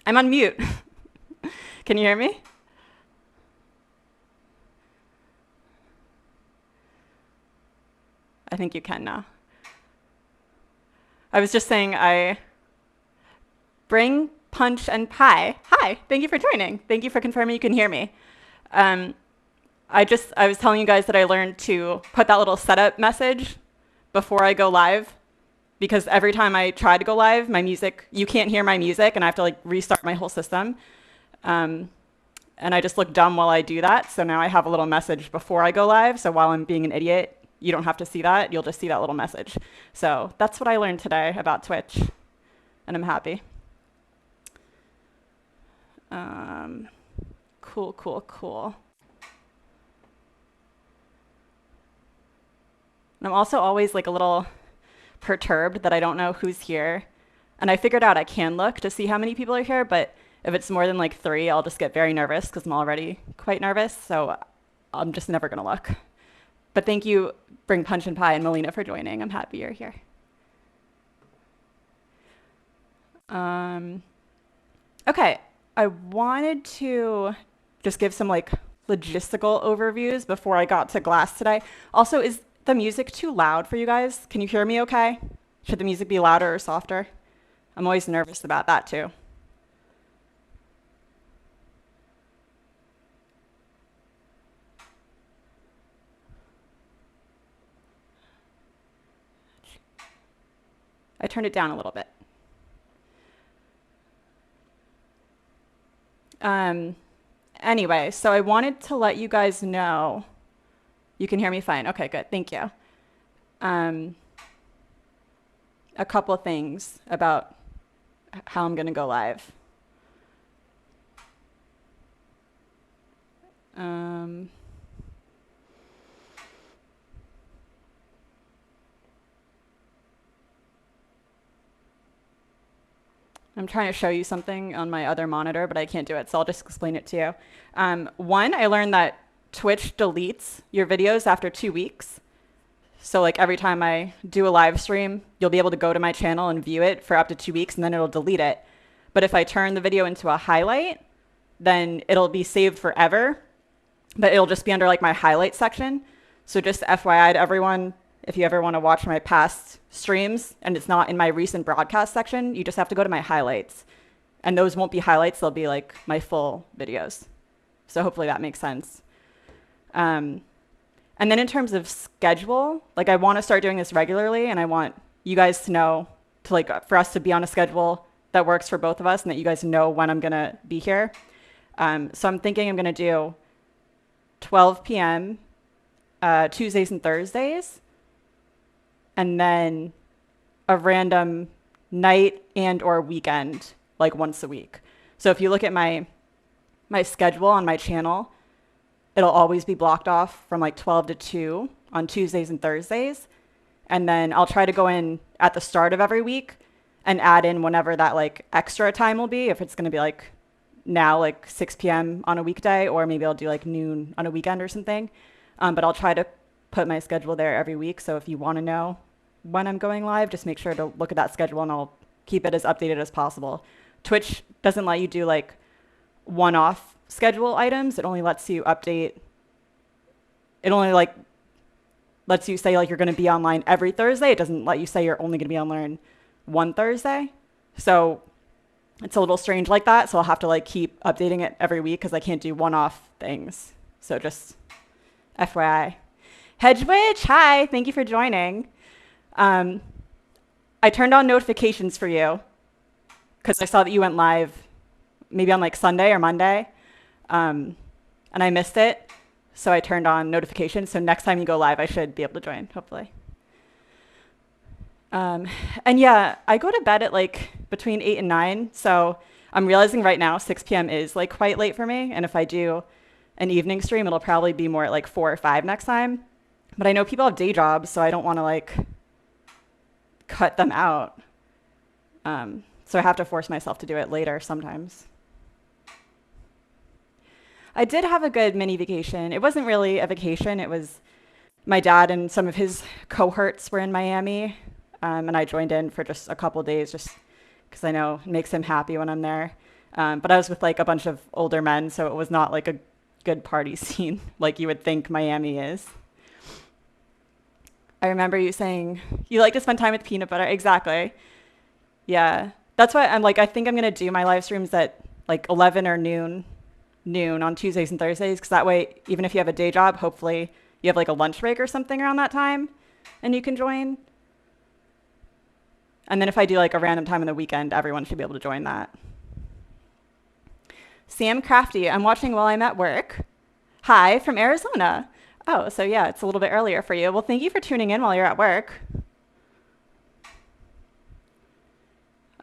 I'm on mute. Can you hear me? I think you can now. I was just saying I bring punch and pie. Hi, thank you for joining. Thank you for confirming you can hear me. Um, I was telling you guys that I learned to put that little setup message before I go live because every time I try to go live, you can't hear my music and I have to like restart my whole system. Um, and I just look dumb while I do that. So now I have a little message before I go live. So while I'm being an idiot, you don't have to see that. You'll just see that little message. So that's what I learned today about Twitch, and I'm happy. Cool, cool, cool. And I'm also always like a little perturbed that I don't know who's here. And I figured out I can look to see how many people are here, but if it's more than like 3, I'll just get very nervous because I'm already quite nervous. So I'm just never going to look. But thank you, Bring Punch and Pie and Melina, for joining. I'm happy you're here. Okay, I wanted to just give some like logistical overviews before I got to Glass today. Also, is the music too loud for you guys? Can you hear me okay? Should the music be louder or softer? I'm always nervous about that too. I turned it down a little bit. Anyway, so I wanted to let you guys know. You can hear me fine. Okay, good. Thank you. A couple things about how I'm going to go live. I'm trying to show you something on my other monitor, but I can't do it, so I'll just explain it to you. One, I learned that Twitch deletes your videos after 2 weeks. So like every time I do a live stream, you'll be able to go to my channel and view it for up to 2 weeks, and then it'll delete it. But if I turn the video into a highlight, then it'll be saved forever, but it'll just be under like my highlight section. So just FYI to everyone, if you ever want to watch my past streams and it's not in my recent broadcast section, you just have to go to my highlights. And those won't be highlights, they'll be like my full videos. So hopefully that makes sense. And then in terms of schedule, like I want to start doing this regularly, and I want you guys to know, to like for us to be on a schedule that works for both of us and that you guys know when I'm going to be here. So I'm thinking I'm going to do 12 p.m. Tuesdays and Thursdays, and then a random night and or weekend, like once a week. So if you look at my schedule on my channel, it'll always be blocked off from like 12 to 2 on Tuesdays and Thursdays. And then I'll try to go in at the start of every week and add in whenever that like extra time will be, if it's going to be like now like 6 p.m. on a weekday, or maybe I'll do like noon on a weekend or something. But I'll try to put my schedule there every week. So if you want to know when I'm going live, just make sure to look at that schedule and I'll keep it as updated as possible. Twitch doesn't let you do like one-off schedule items. It only lets you update. It only like lets you say like you're going to be online every Thursday. It doesn't let you say you're only going to be online one Thursday. So it's a little strange like that. So I'll have to like keep updating it every week because I can't do one-off things. So just FYI. Hedgewitch, hi, thank you for joining. I turned on notifications for you because I saw that you went live maybe on like Sunday or Monday, and I missed it. So I turned on notifications. So next time you go live, I should be able to join, hopefully. And yeah, I go to bed at like between 8 and 9. So I'm realizing right now 6 p.m. is like quite late for me. And if I do an evening stream, it'll probably be more at like 4 or 5 next time. But I know people have day jobs, so I don't want to like cut them out. So I have to force myself to do it later sometimes. I did have a good mini vacation. It wasn't really a vacation. It was my dad and some of his cohorts were in Miami, and I joined in for just a couple days just because I know it makes him happy when I'm there. But I was with like a bunch of older men, so it was not like a good party scene like you would think Miami is. I remember you saying you like to spend time with peanut butter. Exactly. Yeah. That's why I'm like, I think I'm going to do my live streams at like 11 or noon on Tuesdays and Thursdays. Cause that way, even if you have a day job, hopefully you have like a lunch break or something around that time and you can join. And then if I do like a random time on the weekend, everyone should be able to join that. Sam Crafty, I'm watching while I'm at work. Hi, from Arizona. Oh, so yeah, it's a little bit earlier for you. Well, thank you for tuning in while you're at work.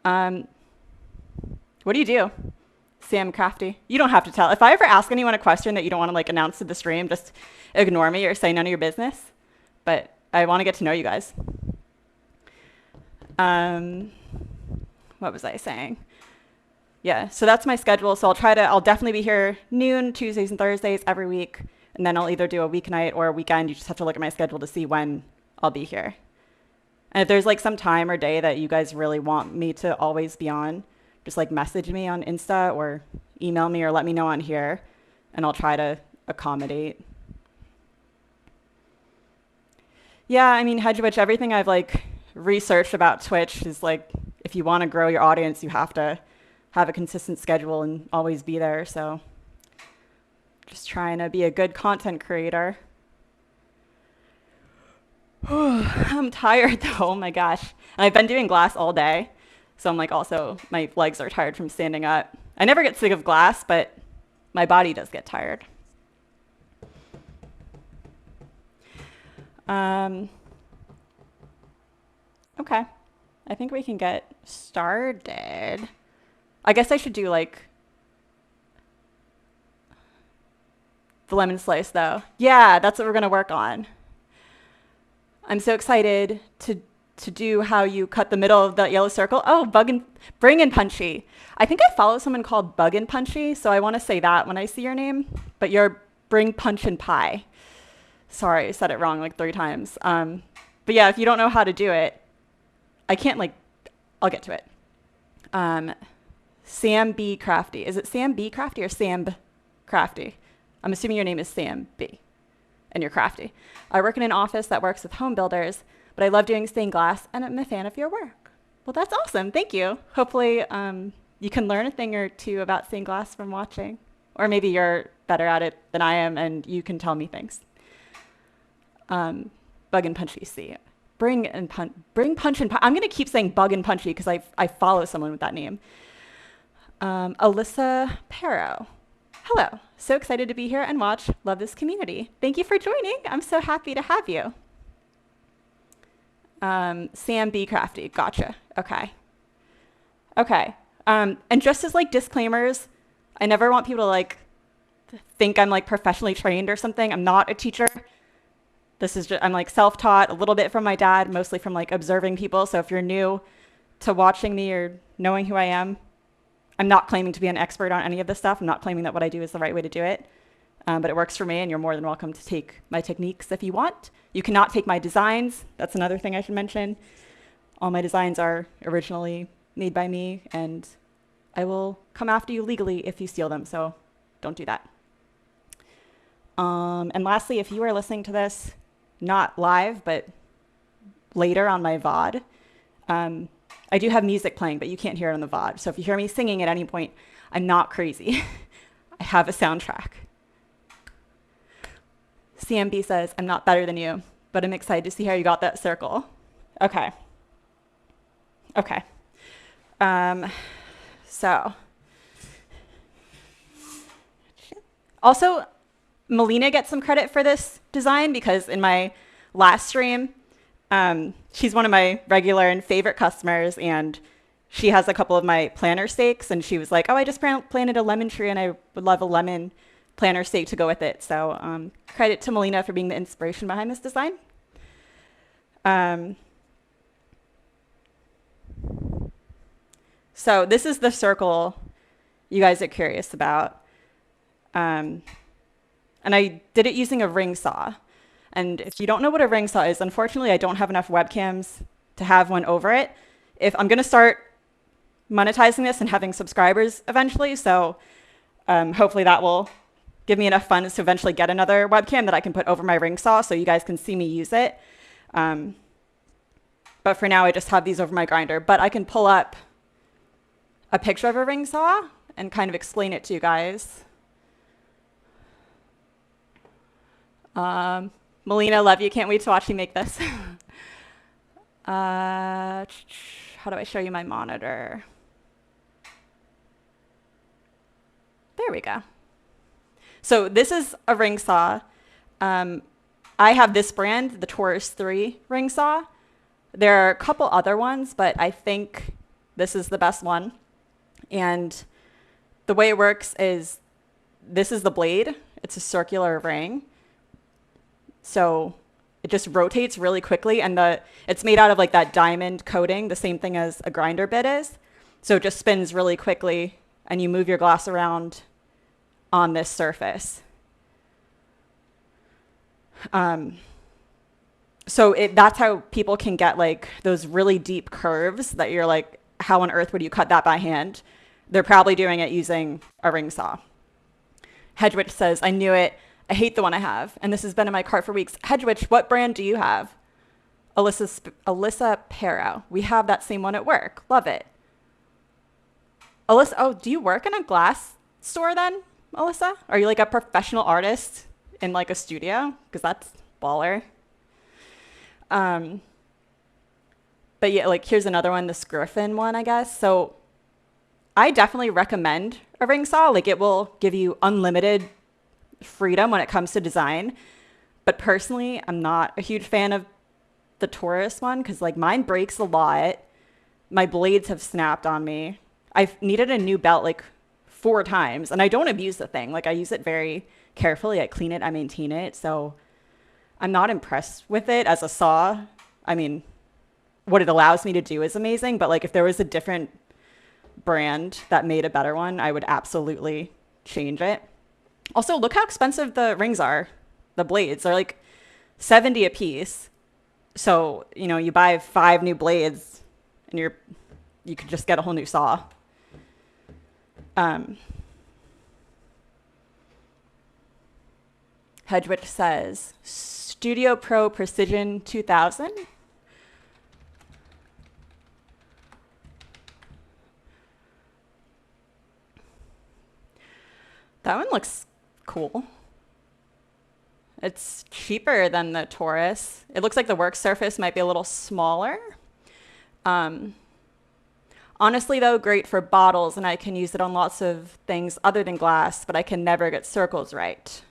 What do you do? Sam Crafty. You don't have to tell. If I ever ask anyone a question that you don't want to like announce to the stream, just ignore me or say none of your business. But I want to get to know you guys. What was I saying? Yeah, so that's my schedule. So I'll definitely be here noon, Tuesdays and Thursdays every week. And then I'll either do a weeknight or a weekend. You just have to look at my schedule to see when I'll be here. And if there's like some time or day that you guys really want me to always be on, just like message me on Insta or email me or let me know on here and I'll try to accommodate. Yeah, I mean, Hedgewitch, everything I've like researched about Twitch is like, if you want to grow your audience, you have to have a consistent schedule and always be there. So just trying to be a good content creator. I'm tired though, oh my gosh. And I've been doing glass all day. So I'm like also, my legs are tired from standing up. I never get sick of glass, but my body does get tired. Okay, I think we can get started. I guess I should do like the lemon slice though. Yeah, that's what we're gonna work on. I'm so excited to do how you cut the middle of that yellow circle. Oh, Bring and Punchy. I think I follow someone called Bug and Punchy, so I want to say that when I see your name. But you're Bring Punch and Pie. Sorry, I said it wrong like 3 times. But yeah, if you don't know how to do it, I can't like. I'll get to it. Sam B Crafty. Is it Sam B Crafty or Sam B Crafty? I'm assuming your name is Sam B. And you're crafty. I work in an office that works with home builders, but I love doing stained glass and I'm a fan of your work. Well, that's awesome. Thank you. Hopefully you can learn a thing or two about stained glass from watching. Or maybe you're better at it than I am and you can tell me things. Bug and Punchy C. Bring Punch and Pie. I'm going to keep saying Bug and Punchy because I follow someone with that name. Alyssa Perro. Hello. So excited to be here and watch. Love this community. Thank you for joining. I'm so happy to have you. Sam B Crafty. Gotcha. Okay. And just as like disclaimers, I never want people to like think I'm like professionally trained or something. I'm not a teacher. This is just, I'm like self-taught a little bit from my dad, mostly from like observing people. So if you're new to watching me or knowing who I am, I'm not claiming to be an expert on any of this stuff. I'm not claiming that what I do is the right way to do it. But it works for me and you're more than welcome to take my techniques if you want. You cannot take my designs. That's another thing I should mention. All my designs are originally made by me and I will come after you legally if you steal them. So don't do that. And lastly, if you are listening to this, not live, but later on my VOD, I do have music playing, but you can't hear it on the VOD. So if you hear me singing at any point, I'm not crazy. I have a soundtrack. CMB says, I'm not better than you, but I'm excited to see how you got that circle. Okay. So. Also, Melina gets some credit for this design because in my last stream, she's one of my regular and favorite customers and she has a couple of my planter stakes and she was like, oh, I just planted a lemon tree and I would love a lemon planter stake to go with it. So credit to Melina for being the inspiration behind this design. So this is the circle you guys are curious about. And I did it using a ring saw. And if you don't know what a ring saw is, unfortunately, I don't have enough webcams to have one over it. If I'm going to start monetizing this and having subscribers eventually. So hopefully that will give me enough funds to eventually get another webcam that I can put over my ring saw so you guys can see me use it. But for now, I just have these over my grinder. But I can pull up a picture of a ring saw and kind of explain it to you guys. Melina, love you. Can't wait to watch you make this. How do I show you my monitor? There we go. So this is a ring saw. I have this brand, the Taurus 3 ring saw. There are a couple other ones, but I think this is the best one. And the way it works is this is the blade. It's a circular ring. So it just rotates really quickly, and it's made out of like that diamond coating, the same thing as a grinder bit is. So it just spins really quickly, and you move your glass around on this surface. So that's how people can get like those really deep curves that you're like, how on earth would you cut that by hand? They're probably doing it using a ring saw. Hedgewitch says, I knew it. I hate the one I have, and this has been in my cart for weeks. Hedgewitch, what brand do you have? Alyssa Pero. We have that same one at work. Love it. Alyssa, oh, do you work in a glass store then, Alyssa? Are you like a professional artist in like a studio? Because that's baller. But yeah, like here's another one, this Griffin one, I guess. So I definitely recommend a ring saw. Like it will give you unlimited freedom when it comes to design. But personally, I'm not a huge fan of the Taurus one because like mine breaks a lot. My blades have snapped on me. I've needed a new belt like 4 times, and I don't abuse the thing. Like I use it very carefully. I clean it, I maintain it. So I'm not impressed with it as a saw. I mean, what it allows me to do is amazing, but like if there was a different brand that made a better one, I would absolutely change it. Also, look how expensive the rings are. The blades, they're like $70 a piece. So, you know, you buy 5 new blades and you could just get a whole new saw. Hedgewitch says, Studio Pro Precision 2000. That one looks cool. It's cheaper than the Taurus. It looks like the work surface might be a little smaller. Honestly, though, great for bottles, and I can use it on lots of things other than glass, but I can never get circles right.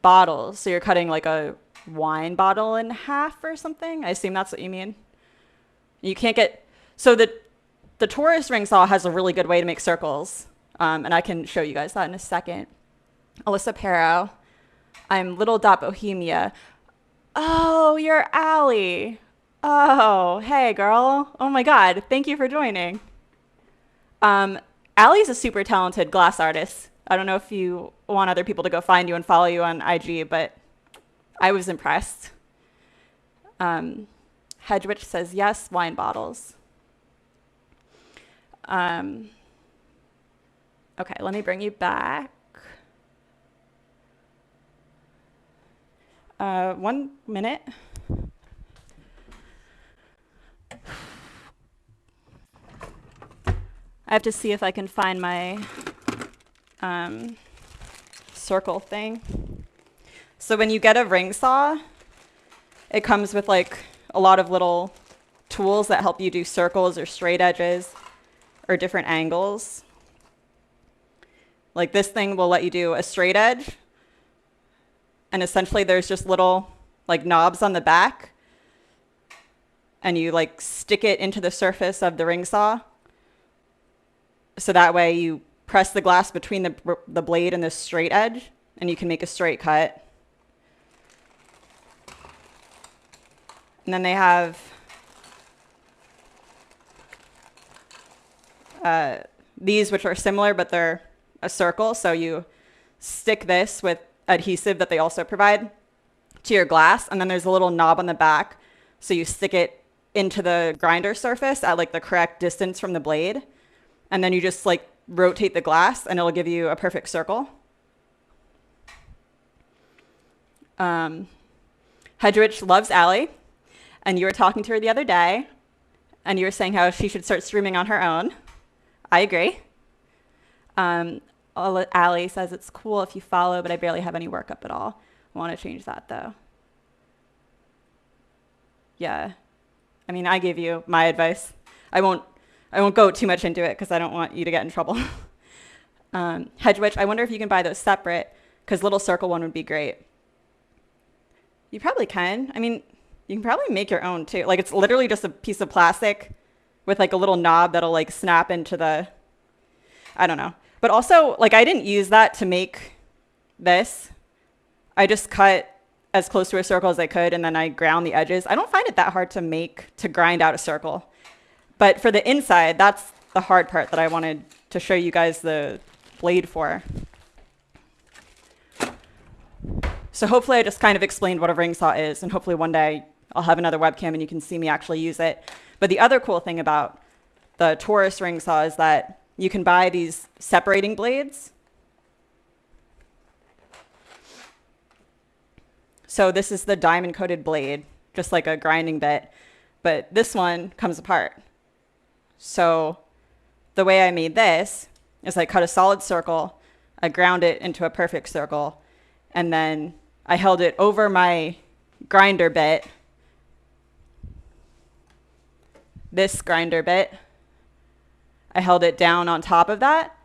Bottles, so you're cutting like a wine bottle in half or something? I assume that's what you mean. You can't get... So the Taurus ring saw has a really good way to make circles, and I can show you guys that in a second. Alyssa Pero. I'm Little Dot Bohemia. Oh, you're Allie. Oh, hey, girl. Oh, my God. Thank you for joining. Allie's a super talented glass artist. I don't know if you want other people to go find you and follow you on IG, but I was impressed. Hedgewitch says, yes, wine bottles. Okay, let me bring you back. 1 minute. I have to see if I can find my circle thing. So when you get a ring saw, it comes with like a lot of little tools that help you do circles or straight edges or different angles. Like this thing will let you do a straight edge. And essentially there's just little like knobs on the back. And you like stick it into the surface of the ring saw. So that way you press the glass between the blade and the straight edge, and you can make a straight cut. And then they have these, which are similar, but they're a circle. So you stick this with adhesive that they also provide to your glass, and then there's a little knob on the back. So you stick it into the grinder surface at like the correct distance from the blade. And then you just like rotate the glass and it'll give you a perfect circle. Hedrich loves Allie, and you were talking to her the other day, and you were saying how she should start streaming on her own. I agree. Allie says it's cool if you follow, but I barely have any work up at all. I want to change that though. Yeah. I mean, I gave you my advice. I won't go too much into it because I don't want you to get in trouble. Hedgewitch, I wonder if you can buy those separate, because little circle one would be great. You probably can. I mean, you can probably make your own too. Like, it's literally just a piece of plastic with like a little knob that'll like snap into the, I don't know. But also, like, I didn't use that to make this. I just cut as close to a circle as I could, and then I ground the edges. I don't find it that hard to grind out a circle. But for the inside, that's the hard part that I wanted to show you guys the blade for. So hopefully I just kind of explained what a ring saw is, and hopefully one day I'll have another webcam and you can see me actually use it. But the other cool thing about the Taurus ring saw is that you can buy these separating blades. So this is the diamond coated blade, just like a grinding bit, but this one comes apart. So the way I made this is I cut a solid circle, I ground it into a perfect circle, and then I held it over my grinder bit, this grinder bit. I held it down on top of that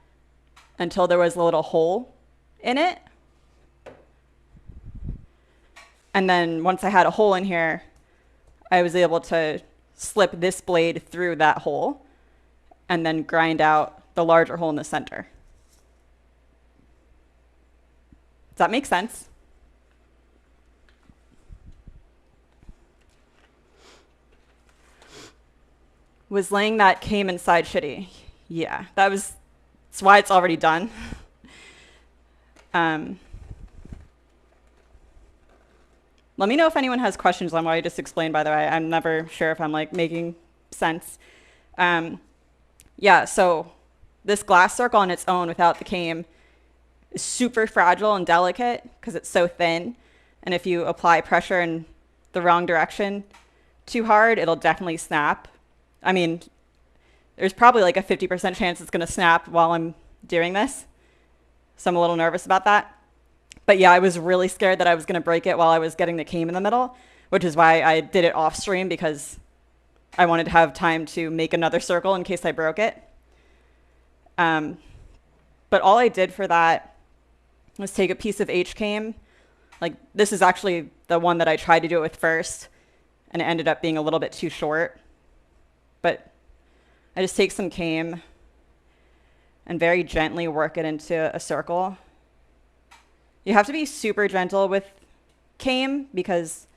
until there was a little hole in it. And then once I had a hole in here, I was able to slip this blade through that hole and then grind out the larger hole in the center. Does that make sense? Was laying that came inside shitty? Yeah, that's why it's already done. Let me know if anyone has questions on what I just explained, by the way. I'm never sure if I'm like making sense. Yeah, so this glass circle on its own without the cane is super fragile and delicate because it's so thin. And if you apply pressure in the wrong direction too hard, it'll definitely snap. I mean, there's probably like a 50% chance it's going to snap while I'm doing this. So I'm a little nervous about that. But yeah, I was really scared that I was going to break it while I was getting the cane in the middle, which is why I did it off stream, because I wanted to have time to make another circle in case I broke it. But all I did for that was take a piece of H-came. Like, this is actually the one that I tried to do it with first, and it ended up being a little bit too short. But I just take some cane and very gently work it into a circle. You have to be super gentle with cane, because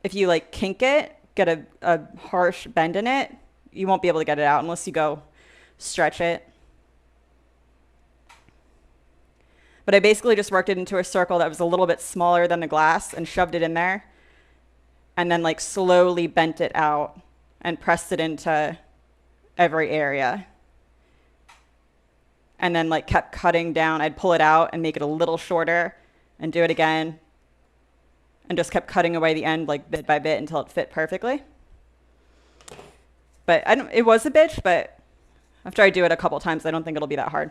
if you like kink it, get a harsh bend in it, you won't be able to get it out unless you go stretch it. But I basically just worked it into a circle that was a little bit smaller than the glass and shoved it in there, and then like slowly bent it out and pressed it into every area. And then like kept cutting down. I'd pull it out and make it a little shorter and do it again, and just kept cutting away the end like bit by bit until it fit perfectly. But it was a bitch, but after I do it a couple times, I don't think it'll be that hard.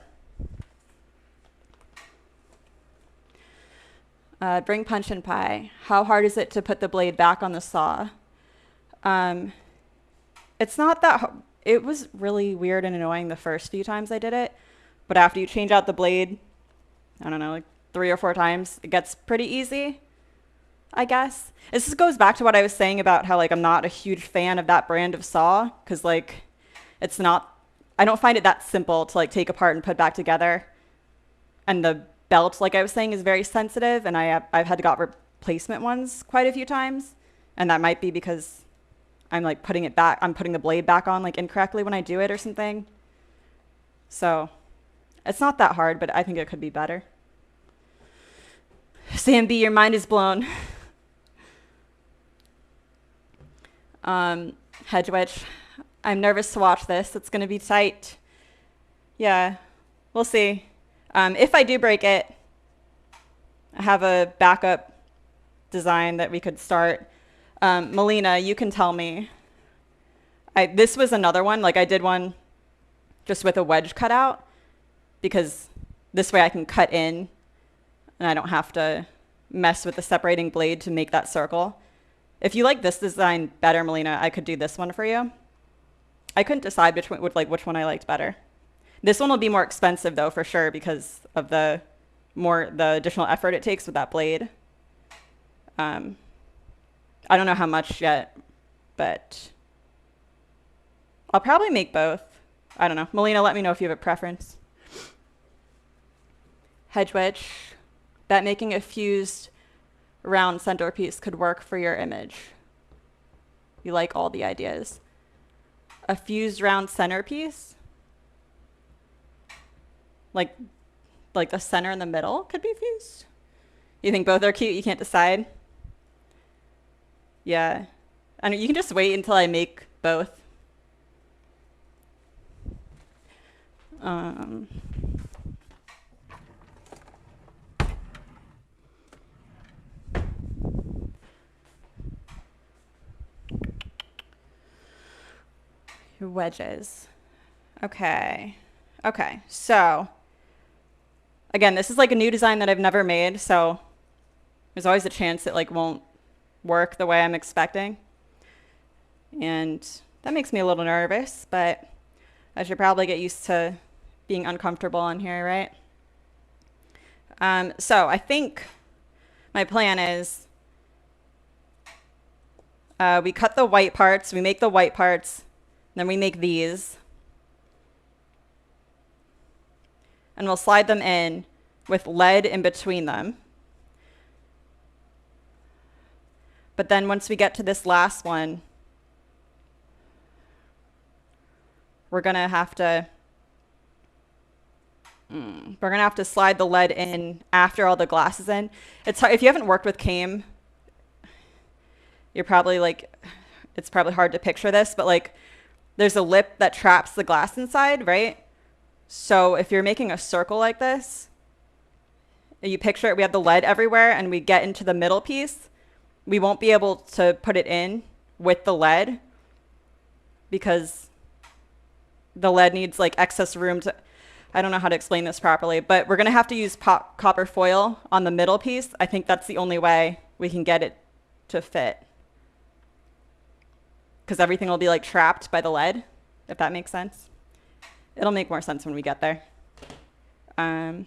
Bring punch and pie. How hard is it to put the blade back on the saw? It's not that hard. It was really weird and annoying the first few times I did it. But after you change out the blade, I don't know, like 3 or 4 times, it gets pretty easy, I guess. This goes back to what I was saying about how like I'm not a huge fan of that brand of saw, because like I don't find it that simple to like take apart and put back together. And the belt, like I was saying, is very sensitive, and I've had to got replacement ones quite a few times. And that might be because I'm like putting the blade back on like incorrectly when I do it or something. So it's not that hard, but I think it could be better. Sam B, your mind is blown. Hedge wedge. I'm nervous to watch this. It's going to be tight. Yeah, we'll see. If I do break it, I have a backup design that we could start. Melina, you can tell me. This was another one. Like I did one just with a wedge cutout because this way I can cut in and I don't have to mess with the separating blade to make that circle. If you like this design better, Melina, I could do this one for you. I couldn't decide which one I liked better. This one will be more expensive though, for sure, because of the additional effort it takes with that blade. I don't know how much yet, but I'll probably make both. I don't know. Melina, let me know if you have a preference. Hedge wedge. That making a fused round centerpiece could work for your image. You like all the ideas. A fused round centerpiece? Like the center and the middle could be fused? You think both are cute? You can't decide? Yeah. I mean, you can just wait until I make both. Your wedges. Okay. Okay. So, again, this is like a new design that I've never made, so there's always a chance it like won't work the way I'm expecting. And that makes me a little nervous, but I should probably get used to being uncomfortable on here, right? So I think my plan is we cut the white parts, we make the white parts, then we make these. And we'll slide them in with lead in between them. But then once we get to this last one, we're gonna have to slide the lead in after all the glass is in. It's hard, if you haven't worked with came, you're probably like, it's probably hard to picture this, but like there's a lip that traps the glass inside, right? So if you're making a circle like this, you picture it, we have the lead everywhere and we get into the middle piece, we won't be able to put it in with the lead because the lead needs like excess room to, I don't know how to explain this properly, but we're gonna have to use copper foil on the middle piece. I think that's the only way we can get it to fit, because everything will be like trapped by the lead, if that makes sense. It'll make more sense when we get there. All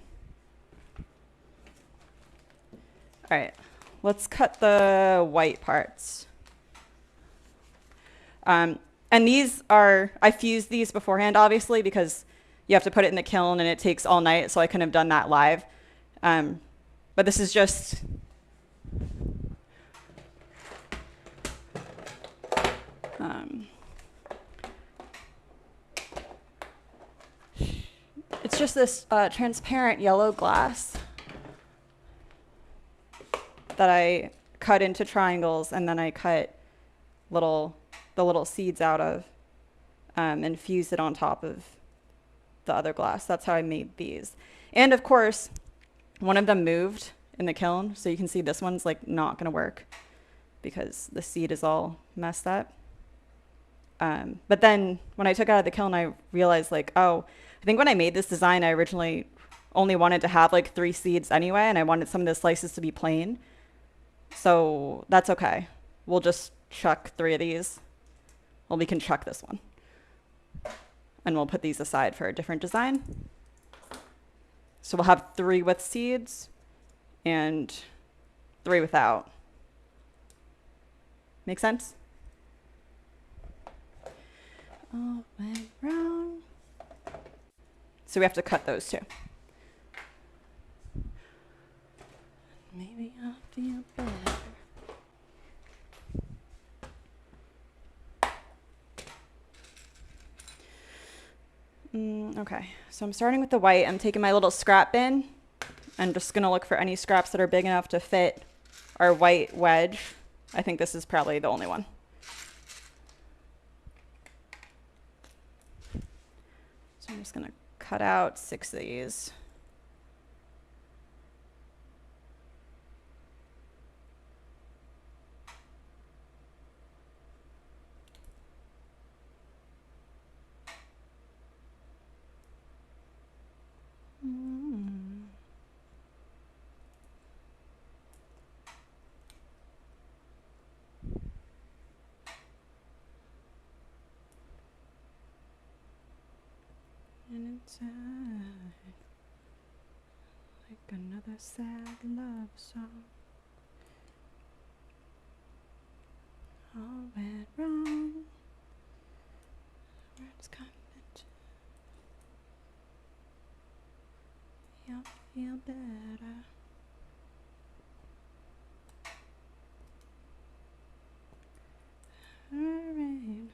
right, let's cut the white parts. And these are, I fused these beforehand, obviously, because you have to put it in the kiln and it takes all night, so I couldn't have done that live. But this is just, it's just this transparent yellow glass that I cut into triangles, and then I cut the little seeds out of and fused it on top of the other glass. That's how I made these. And of course, one of them moved in the kiln, so you can see this one's like not gonna work because the seed is all messed up. But then when I took it out of the kiln, I realized like, oh, I think when I made this design, I originally only wanted to have like 3 seeds anyway, and I wanted some of the slices to be plain. So that's okay. We'll just chuck 3 of these. Well, we can chuck this one. And we'll put these aside for a different design. So we'll have 3 with seeds and 3 without. Make sense? All went round. So we have to cut those too. Maybe I'll feel better. Okay, so I'm starting with the white. I'm taking my little scrap bin. I'm just gonna look for any scraps that are big enough to fit our white wedge. I think this is probably the only one. I'm just gonna cut out 6 of these. And inside, like another sad love song, all went wrong. Words come into, you'll feel better. Rain.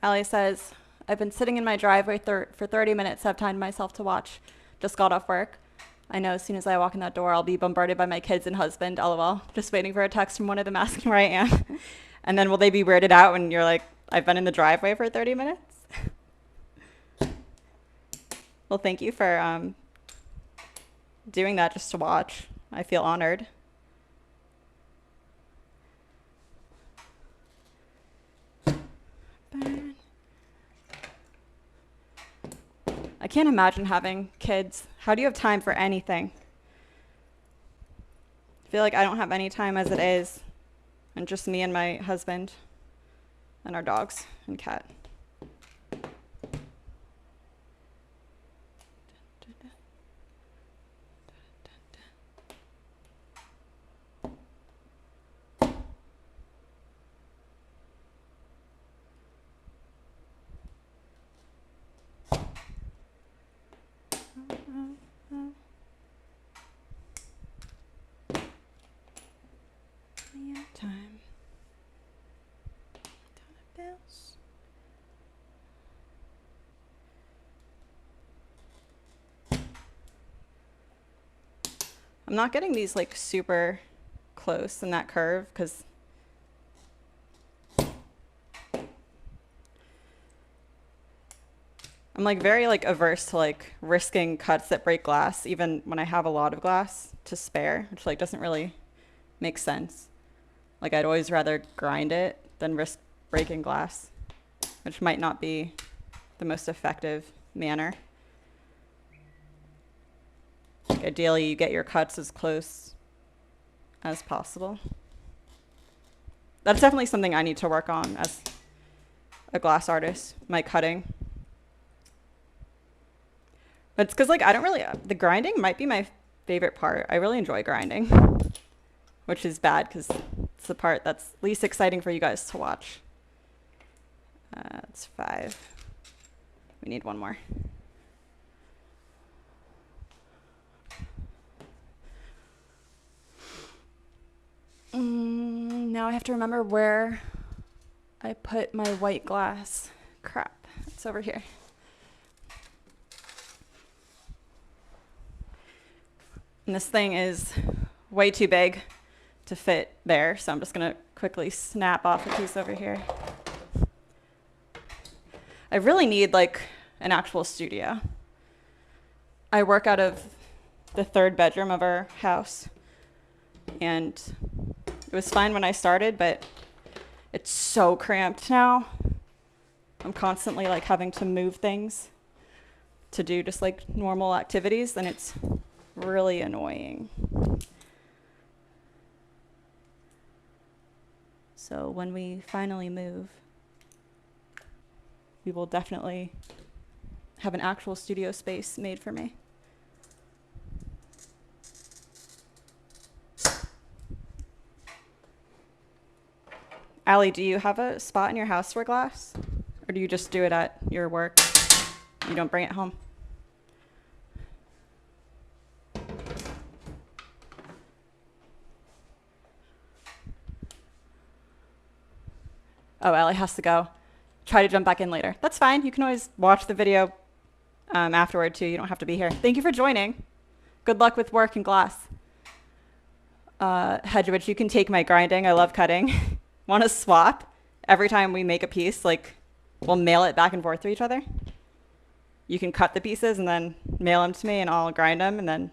Allie says, I've been sitting in my driveway for 30 minutes. I've timed myself to watch. Just got off work. I know as soon as I walk in that door, I'll be bombarded by my kids and husband, LOL. Just waiting for a text from one of them asking where I am. And then will they be weirded out when you're like, I've been in the driveway for 30 minutes? Well, thank you for doing that just to watch. I feel honored. I can't imagine having kids. How do you have time for anything? I feel like I don't have any time as it is. And just me and my husband and our dogs and cat. Time. Bills. I'm not getting these like super close in that curve because I'm like very like averse to like risking cuts that break glass even when I have a lot of glass to spare, which like doesn't really make sense. Like I'd always rather grind it than risk breaking glass, which might not be the most effective manner. Like ideally, you get your cuts as close as possible. That's definitely something I need to work on as a glass artist, my cutting. But it's because like I don't really, the grinding might be my favorite part. I really enjoy grinding, which is bad because it's the part that's least exciting for you guys to watch. That's 5. We need one more. Now I have to remember where I put my white glass. Crap, it's over here. And this thing is way too big to fit there, so I'm just gonna quickly snap off a piece over here. I really need like an actual studio. I work out of the 3rd bedroom of our house, and it was fine when I started, but it's so cramped now. I'm constantly like having to move things to do just like normal activities, and it's really annoying. So when we finally move, we will definitely have an actual studio space made for me. Allie, do you have a spot in your house for glass? Or do you just do it at your work? You don't bring it home? Oh, Allie has to go. Try to jump back in later. That's fine. You can always watch the video afterward too. You don't have to be here. Thank you for joining. Good luck with work and glass. Hedgewitch, you can take my grinding. I love cutting. Want to swap? Every time we make a piece, like, we'll mail it back and forth to each other. You can cut the pieces and then mail them to me, and I'll grind them, and then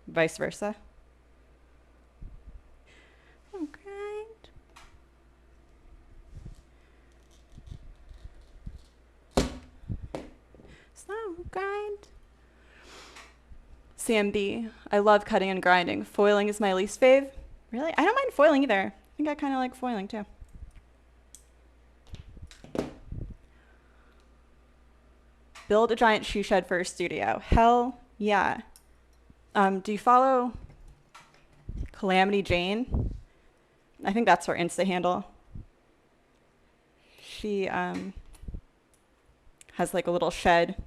vice versa. Okay. Slow grind. CMB. I love cutting and grinding. Foiling is my least fave. Really? I don't mind foiling either. I think I kind of like foiling too. Build a giant shoe shed for a studio. Hell yeah. Do you follow Calamity Jane? I think that's her Insta handle. She has like a little shed,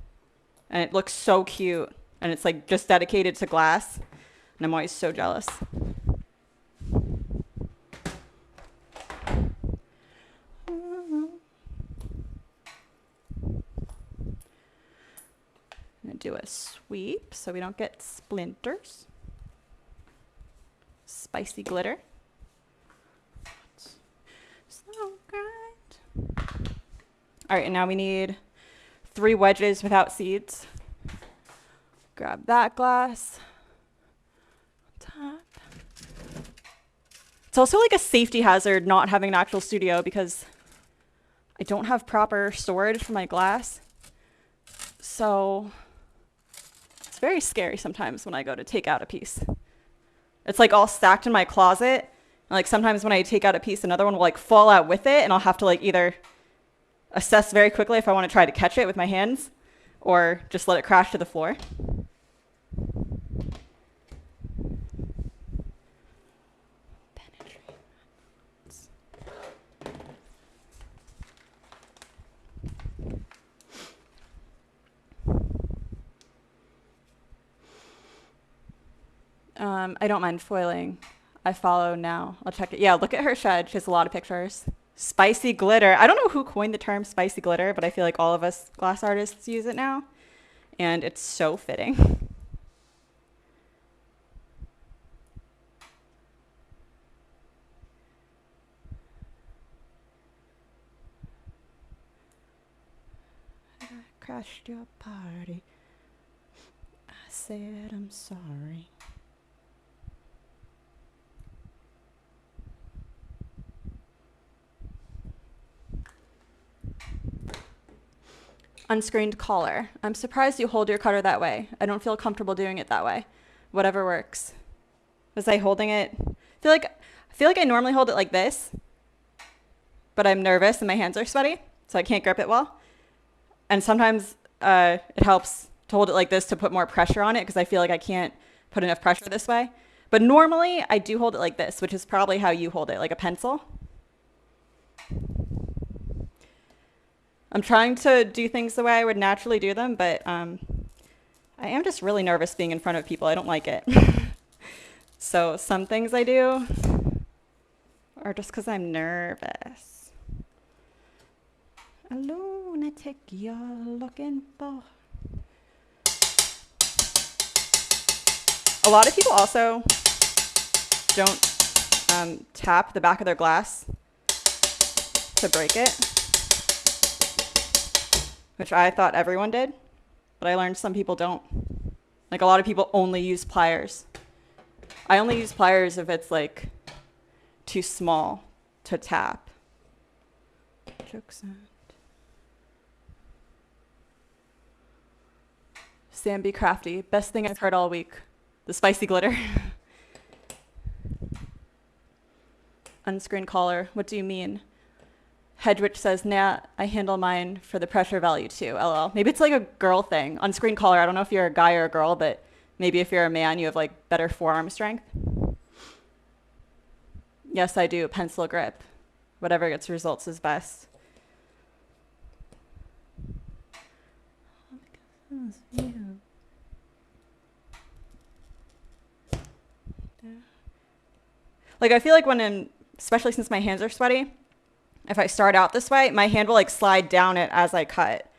and it looks so cute, and it's like just dedicated to glass, and I'm always so jealous. I'm gonna do a sweep so we don't get splinters. Spicy glitter. Slow grind. All right, and now we need 3 wedges without seeds. Grab that glass. Top. It's also like a safety hazard not having an actual studio because I don't have proper storage for my glass. So it's very scary sometimes when I go to take out a piece. It's like all stacked in my closet. And like sometimes when I take out a piece, another one will like fall out with it, and I'll have to like either assess very quickly if I want to try to catch it with my hands or just let it crash to the floor. I don't mind foiling. I follow now. I'll check it. Yeah, look at her shed. She has a lot of pictures. Spicy glitter. I don't know who coined the term spicy glitter, but I feel like all of us glass artists use it now. And it's so fitting. I crashed your party. I said I'm sorry. Unscreened collar. I'm surprised you hold your cutter that way. I don't feel comfortable doing it that way. Whatever works. Was I holding it? I feel like I normally hold it like this, but I'm nervous and my hands are sweaty, so I can't grip it well. And sometimes it helps to hold it like this to put more pressure on it because I feel like I can't put enough pressure this way. But normally I do hold it like this, which is probably how you hold it, like a pencil. I'm trying to do things the way I would naturally do them, but I am just really nervous being in front of people. I don't like it. So some things I do are just because I'm nervous. A lunatic you're looking for. A lot of people also don't tap the back of their glass to break it, which I thought everyone did, but I learned some people don't. Like a lot of people only use pliers. I only use pliers if it's like too small to tap. Jokes on. Sam, be crafty. Best thing I've heard all week. The spicy glitter. Unscreen collar. What do you mean? Hedwich says, nah, I handle mine for the pressure value too. LOL. Maybe it's like a girl thing. Unscreen collar. I don't know if you're a guy or a girl, but maybe if you're a man, you have like better forearm strength. Yes, I do. Pencil grip. Whatever gets results is best. Like, I feel like especially since my hands are sweaty, if I start out this way, my hand will like slide down it as I cut.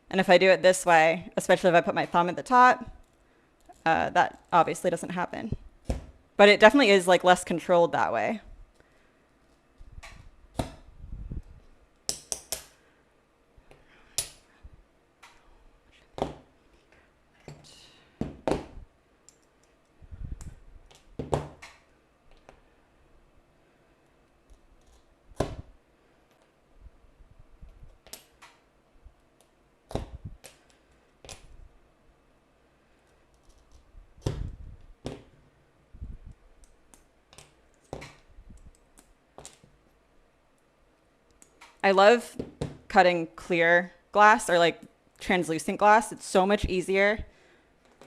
And if I do it this way, especially if I put my thumb at the top, that obviously doesn't happen. But it definitely is like less controlled that way. I love cutting clear glass or like translucent glass. It's so much easier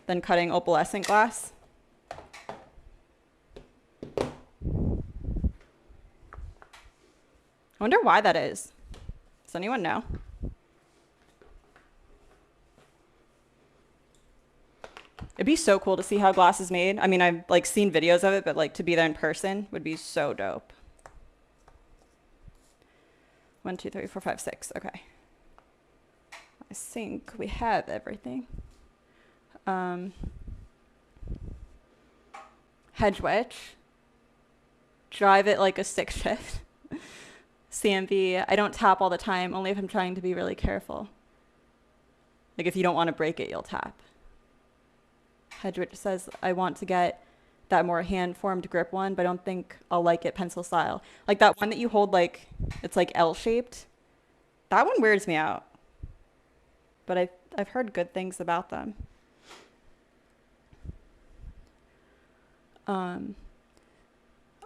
than cutting opalescent glass. I wonder why that is. Does anyone know? It'd be so cool to see how glass is made. I mean, I've like seen videos of it, but like to be there in person would be so dope. 1, 2, 3, 4, 5, 6. Okay. I think we have everything. Hedge wedge. Drive it like a stick shift. CMV. I don't tap all the time, only if I'm trying to be really careful. Like if you don't want to break it, you'll tap. Hedge wedge says, I want to get that more hand-formed grip one, but I don't think I'll like it pencil style. Like that one that you hold like, it's like L-shaped. That one weirds me out. But I've heard good things about them.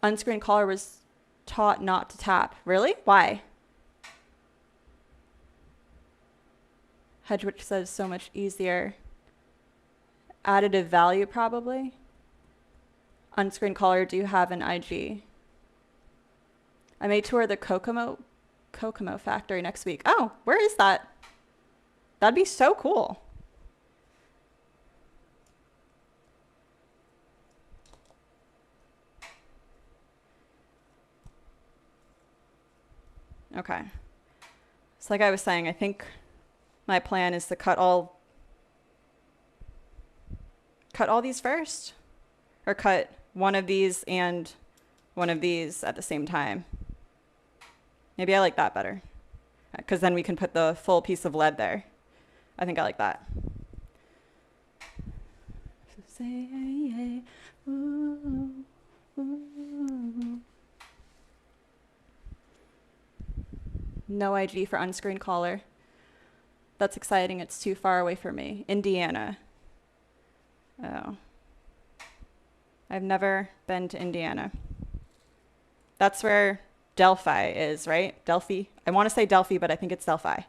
Unscreen collar was taught not to tap. Really? Why? Hedwich says so much easier. Additive value probably. Unscreen collar, do you have an IG? I may tour the Kokomo factory next week. Oh, where is that? That'd be so cool. Okay. So like I was saying, I think my plan is to cut all these first, or cut one of these and one of these at the same time. Maybe I like that better, because then we can put the full piece of lead there. I think I like that. No IG for unscreen collar. That's exciting. It's too far away for me. Indiana. Oh. I've never been to Indiana. That's where Delphi is, right? Delphi. I want to say Delphi, but I think it's Delphi.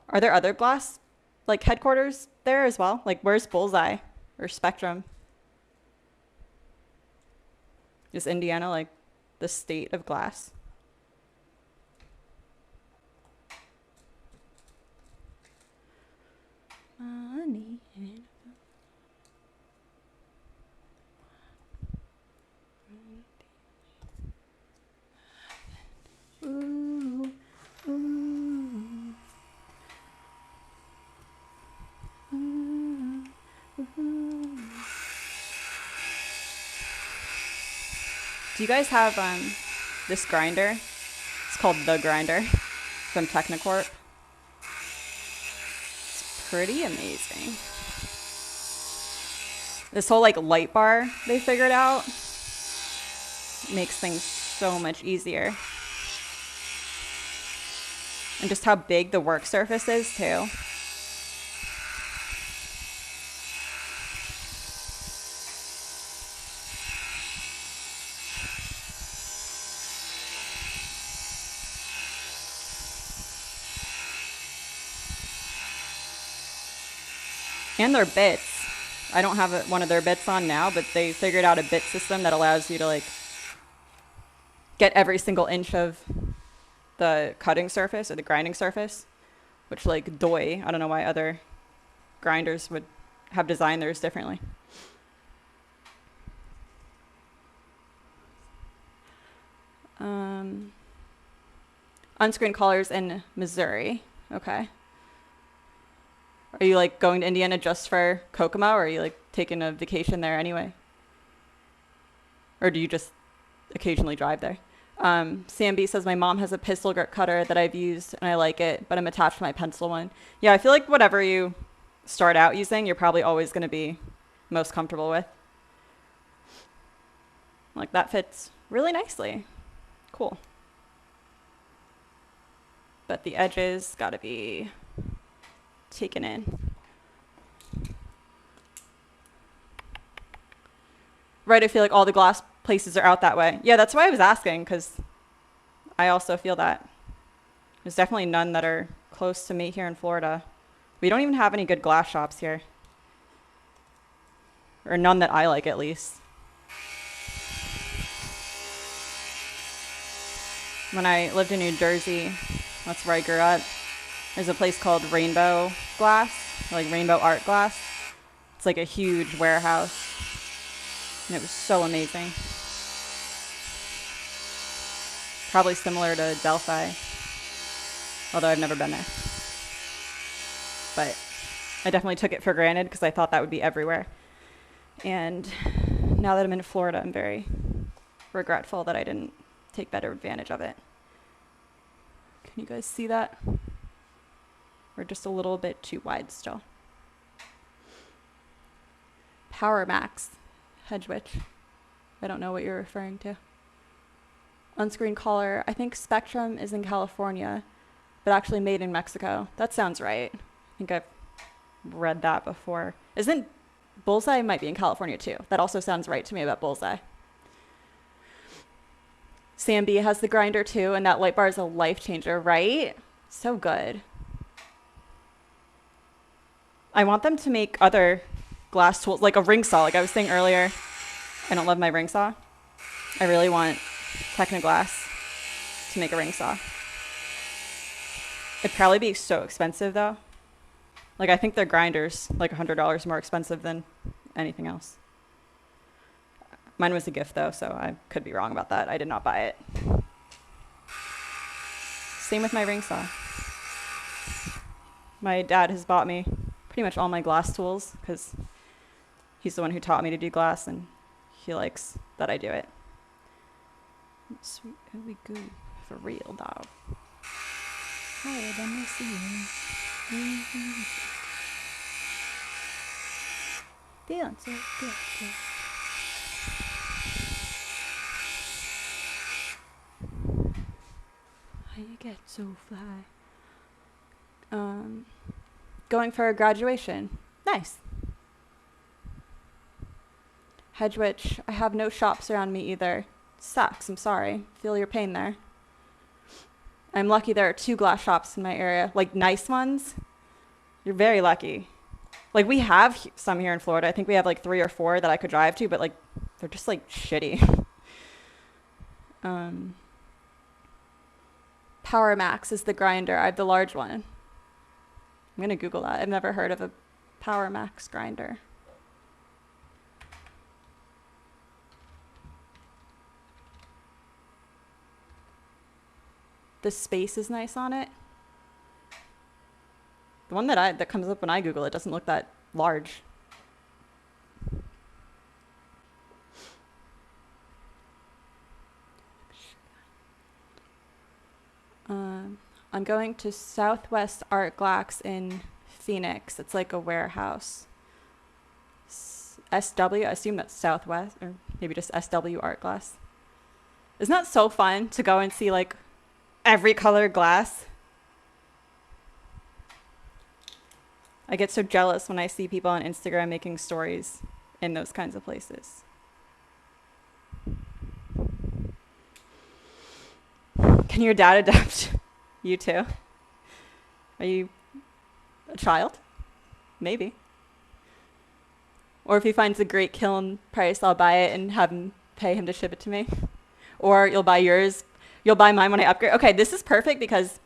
Are there other glass like headquarters there as well? Like where's Bullseye or Spectrum? Is Indiana like the state of glass? Money. Ooh, ooh, ooh, ooh. Do you guys have this grinder? It's called the grinder from Technicorp. It's pretty amazing. This whole like light bar they figured out makes things so much easier. And just how big the work surface is too. And their bits. I don't have one of their bits on now, but they figured out a bit system that allows you to like get every single inch of the cutting surface or the grinding surface, which like I don't know why other grinders would have designed theirs differently. Unscreened collars in Missouri. Okay. Are you like going to Indiana just for Kokomo, or are you like taking a vacation there anyway? Or do you just occasionally drive there? Sam B says, my mom has a pistol grip cutter that I've used and I like it, but I'm attached to my pencil one. Yeah, I feel like whatever you start out using, you're probably always going to be most comfortable with. Like that fits really nicely. Cool. But the edges got to be taken in. Right, I feel like all the glass places are out that way. Yeah, that's why I was asking, because I also feel that. There's definitely none that are close to me here in Florida. We don't even have any good glass shops here. Or none that I like, at least. When I lived in New Jersey, that's where I grew up, there's a place called Rainbow Glass, like Rainbow Art Glass. It's like a huge warehouse. And it was so amazing. Probably similar to Delphi, although I've never been there. But I definitely took it for granted because I thought that would be everywhere. And now that I'm in Florida, I'm very regretful that I didn't take better advantage of it. Can you guys see that? We're just a little bit too wide still. Power Max. Hedge Witch. I don't know what you're referring to. Unscreened collar. I think Spectrum is in California, but actually made in Mexico. That sounds right. I think I've read that before. Isn't Bullseye might be in California too? That also sounds right to me about Bullseye. Sam B has the grinder too, and that light bar is a life changer, right? So good. I want them to make other glass tools, like a ring saw. Like I was saying earlier, I don't love my ring saw. I really want Technoglass to make a ring saw. It'd probably be so expensive though. Like I think their grinder's like $100 more expensive than anything else. Mine was a gift though, so I could be wrong about that. I did not buy it. Same with my ring saw. My dad has bought me pretty much all my glass tools because he's the one who taught me to do glass, and he likes that I do it. Sweet, we go for real, dog. Higher than the ceiling. Feeling so good. How you get so fly? Going for a graduation. Nice. Hedge Witch, I have no shops around me either. Sucks, I'm sorry. Feel your pain there. I'm lucky there are 2 glass shops in my area. Like nice ones. You're very lucky. Like we have some here in Florida. I think we have like 3 or 4 that I could drive to, but like they're just like shitty. Power Max is the grinder. I have the large one. I'm gonna Google that. I've never heard of a Power Max grinder. The space is nice on it. The one that comes up when I Google it doesn't look that large. I'm going to Southwest Art Glass in Phoenix. It's like a warehouse. SW, I assume that's Southwest, or maybe just SW Art Glass. Isn't that so fun to go and see like every color glass? I get so jealous when I see people on Instagram making stories in those kinds of places. Can your dad adopt you too? Are you a child? Maybe. Or if he finds a great kiln price, I'll buy it and have him pay him to ship it to me. Or you'll buy yours. You'll buy mine when I upgrade. Okay, this is perfect because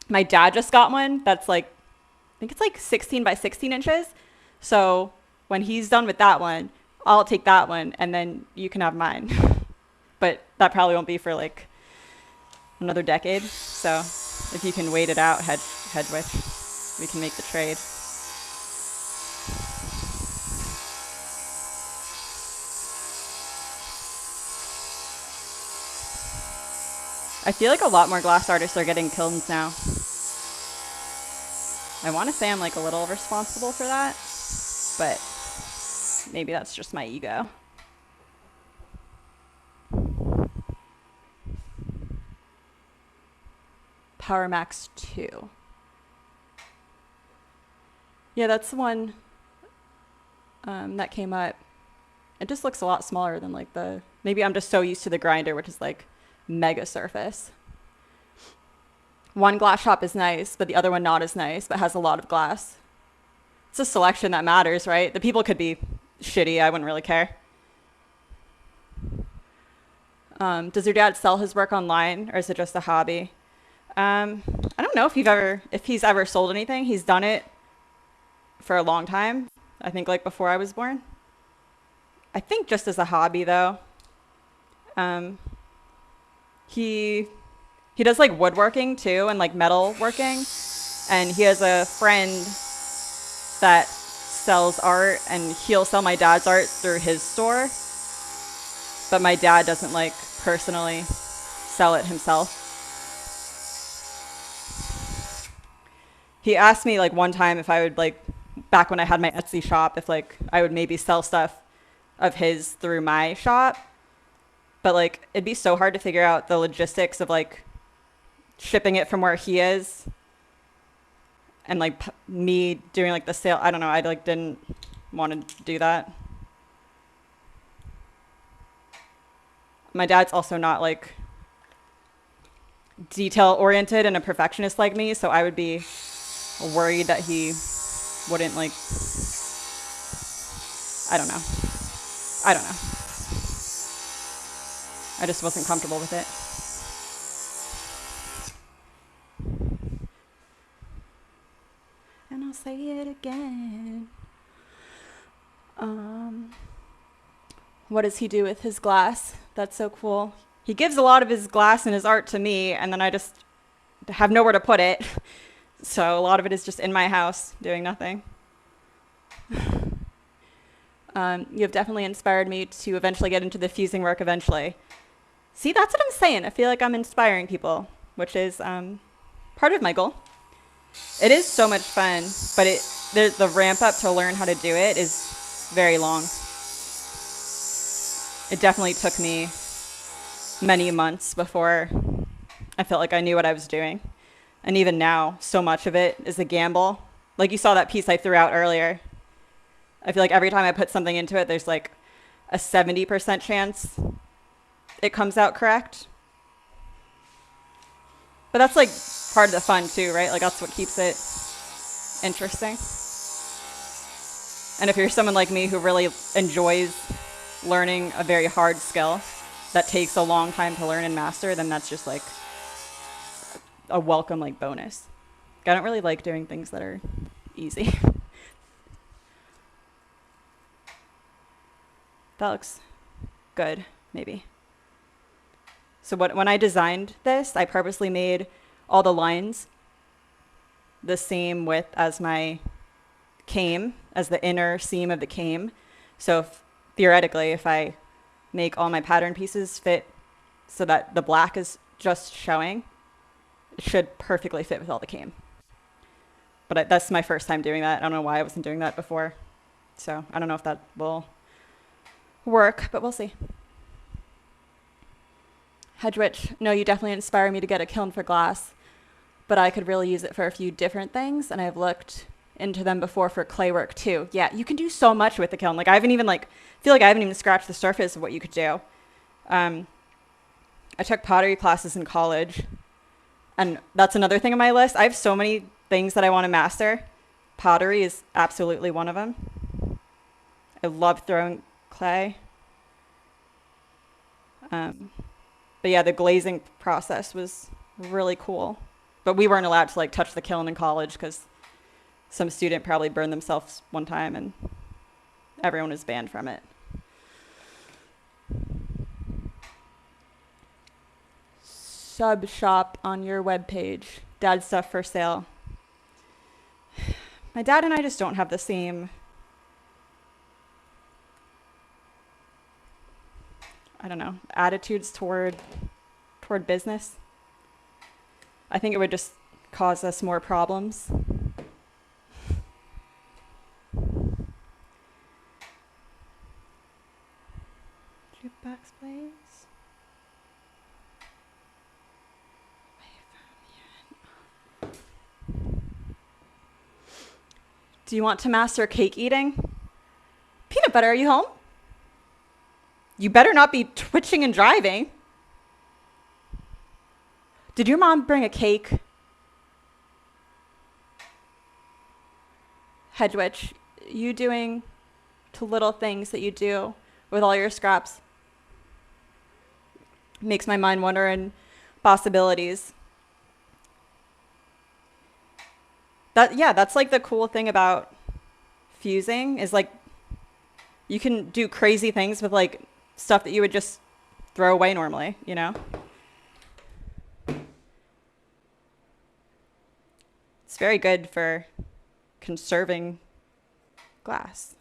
my dad just got one that's like, I think it's like 16 by 16 inches. So when he's done with that one, I'll take that one and then you can have mine. But that probably won't be for like another decade. So if you can wait it out, Hedwich, we can make the trade. I feel like a lot more glass artists are getting kilns now. I want to say I'm like a little responsible for that, but maybe that's just my ego. Power Max 2. Yeah, that's the one that came up. It just looks a lot smaller than like the, maybe I'm just so used to the grinder, which is like mega surface. One glass shop is nice, but the other one not as nice, but has a lot of glass. It's a selection that matters, right? The people could be shitty. I wouldn't really care. Does your dad sell his work online, or is it just a hobby? I don't know if he's ever sold anything. He's done it for a long time. I think like before I was born. I think just as a hobby though. He does like woodworking too and like metal working. And he has a friend that sells art and he'll sell my dad's art through his store. But my dad doesn't like personally sell it himself. He asked me like one time if I would like, back when I had my Etsy shop, if like I would maybe sell stuff of his through my shop. But like it'd be so hard to figure out the logistics of like shipping it from where he is and like me doing like the sale. I don't know. I like didn't want to do that. My dad's also not like detail oriented and a perfectionist like me, so I would be worried that he wouldn't like, I don't know. I just wasn't comfortable with it. And I'll say it again. What does he do with his glass? That's so cool. He gives a lot of his glass and his art to me, and then I just have nowhere to put it. So a lot of it is just in my house doing nothing. You have definitely inspired me to eventually get into the fusing work eventually. See, that's what I'm saying. I feel like I'm inspiring people, which is part of my goal. It is so much fun, but the ramp up to learn how to do it is very long. It definitely took me many months before I felt like I knew what I was doing. And even now, so much of it is a gamble. Like you saw that piece I threw out earlier. I feel like every time I put something into it, there's like a 70% chance it comes out correct. But that's like part of the fun too, right? Like that's what keeps it interesting. And if you're someone like me who really enjoys learning a very hard skill that takes a long time to learn and master, then that's just like a welcome like bonus. I don't really like doing things that are easy. That looks good, maybe. So when I designed this, I purposely made all the lines the same width as my cane, as the inner seam of the cane. So theoretically, if I make all my pattern pieces fit so that the black is just showing, it should perfectly fit with all the cane. But that's my first time doing that. I don't know why I wasn't doing that before. So I don't know if that will work, but we'll see. Hedwich, no, you definitely inspire me to get a kiln for glass, but I could really use it for a few different things, and I've looked into them before for clay work too. Yeah, you can do so much with the kiln. Like I haven't even scratched the surface of what you could do. I took pottery classes in college, and that's another thing on my list. I have so many things that I want to master. Pottery is absolutely one of them. I love throwing clay. But yeah, the glazing process was really cool. But we weren't allowed to like touch the kiln in college because some student probably burned themselves one time and everyone was banned from it. Sub shop on your webpage. Dad stuff for sale. My dad and I just don't have the same, I don't know, attitudes toward business. I think it would just cause us more problems. Jukebox plays. Do you want to master cake eating? Peanut butter, are you home? You better not be twitching and driving. Did your mom bring a cake? Hedwitch, you doing to little things that you do with all your scraps makes my mind wander in possibilities. That's like the cool thing about fusing is like you can do crazy things with like stuff that you would just throw away normally, you know? It's very good for conserving glass.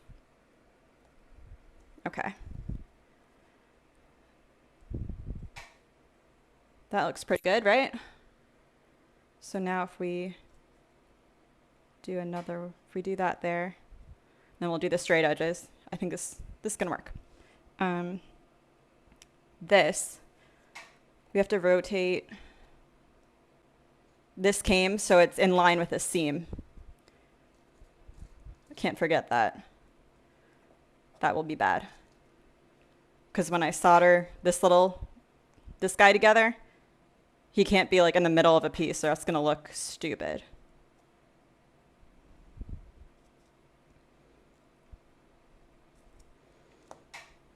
Okay. That looks pretty good, right? So now if we do that there, then we'll do the straight edges. I think this is gonna work. This, we have to rotate. This came so it's in line with the seam. I can't forget that. That will be bad. Because when I solder this guy together, he can't be like in the middle of a piece or that's gonna look stupid.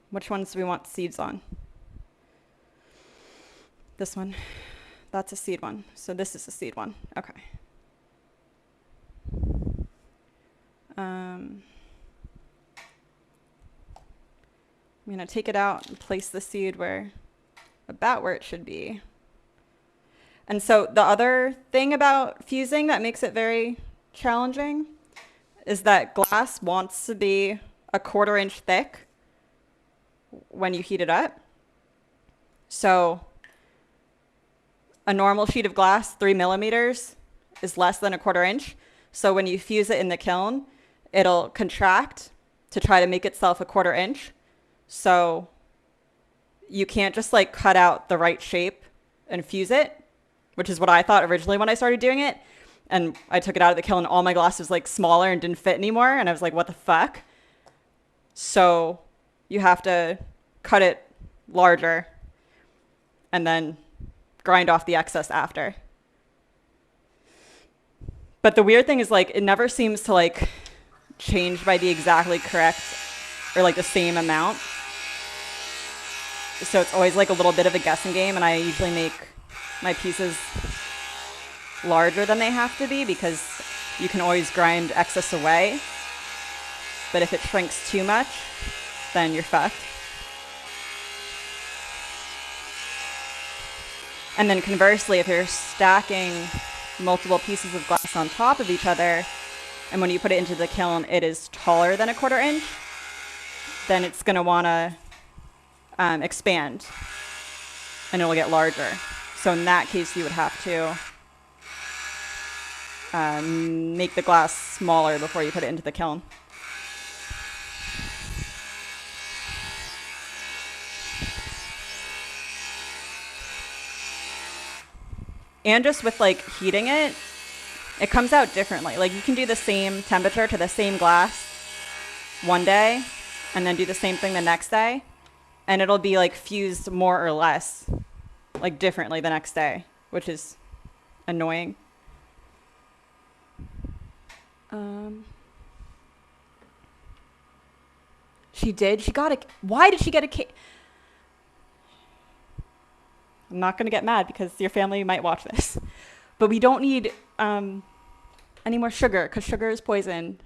Which ones do we want seeds on? This one. That's a seed one. So this is a seed one. Okay. I'm going to take it out and place the seed about where it should be. And so the other thing about fusing that makes it very challenging is that glass wants to be a 1/4 inch thick when you heat it up. So a normal sheet of glass, 3 millimeters, is less than a 1/4 inch. So when you fuse it in the kiln, it'll contract to try to make itself a 1/4 inch. So you can't just like cut out the right shape and fuse it, which is what I thought originally when I started doing it. And I took it out of the kiln and all my glass was like smaller and didn't fit anymore. And I was like, what the fuck? So you have to cut it larger and then grind off the excess after. But the weird thing is like it never seems to like change by the exactly correct or like the same amount. So it's always like a little bit of a guessing game, and I usually make my pieces larger than they have to be because you can always grind excess away. But if it shrinks too much, then you're fucked. And then conversely, if you're stacking multiple pieces of glass on top of each other, and when you put it into the kiln, it is taller than a 1/4 inch, then it's going to want to expand, and it will get larger. So in that case, you would have to make the glass smaller before you put it into the kiln. And just with like heating it, it comes out differently. Like you can do the same temperature to the same glass one day and then do the same thing the next day, and it'll be like fused more or less like differently the next day, which is annoying. She did. Why did she get a cake? I'm not going to get mad because your family might watch this. But we don't need any more sugar because sugar is poison.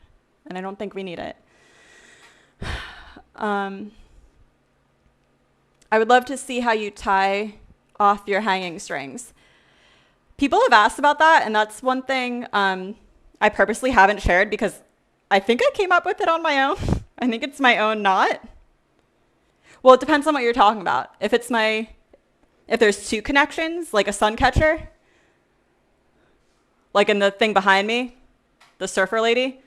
And I don't think we need it. I would love to see how you tie off your hanging strings. People have asked about that, and that's one thing I purposely haven't shared because I think I came up with it on my own. I think it's my own knot. Well, it depends on what you're talking about. If there's two connections, like a sun catcher, like in the thing behind me, the surfer lady,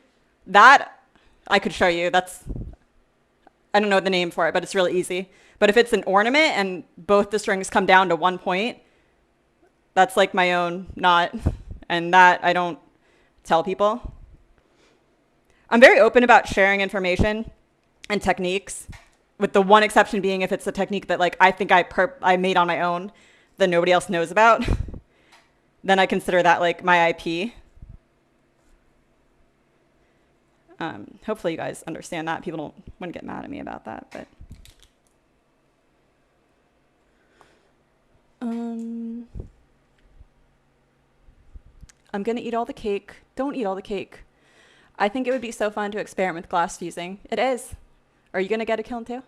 that I could show you. I don't know the name for it, but it's really easy. But if it's an ornament and both the strings come down to one point, that's like my own knot. And that I don't tell people. I'm very open about sharing information and techniques, with the one exception being if it's a technique that like I think I made on my own that nobody else knows about, then I consider that like my IP. Hopefully you guys understand that. People wouldn't get mad at me about that, but I'm gonna eat all the cake. Don't eat all the cake. I think it would be so fun to experiment with glass fusing. It is. Are you gonna get a kiln too?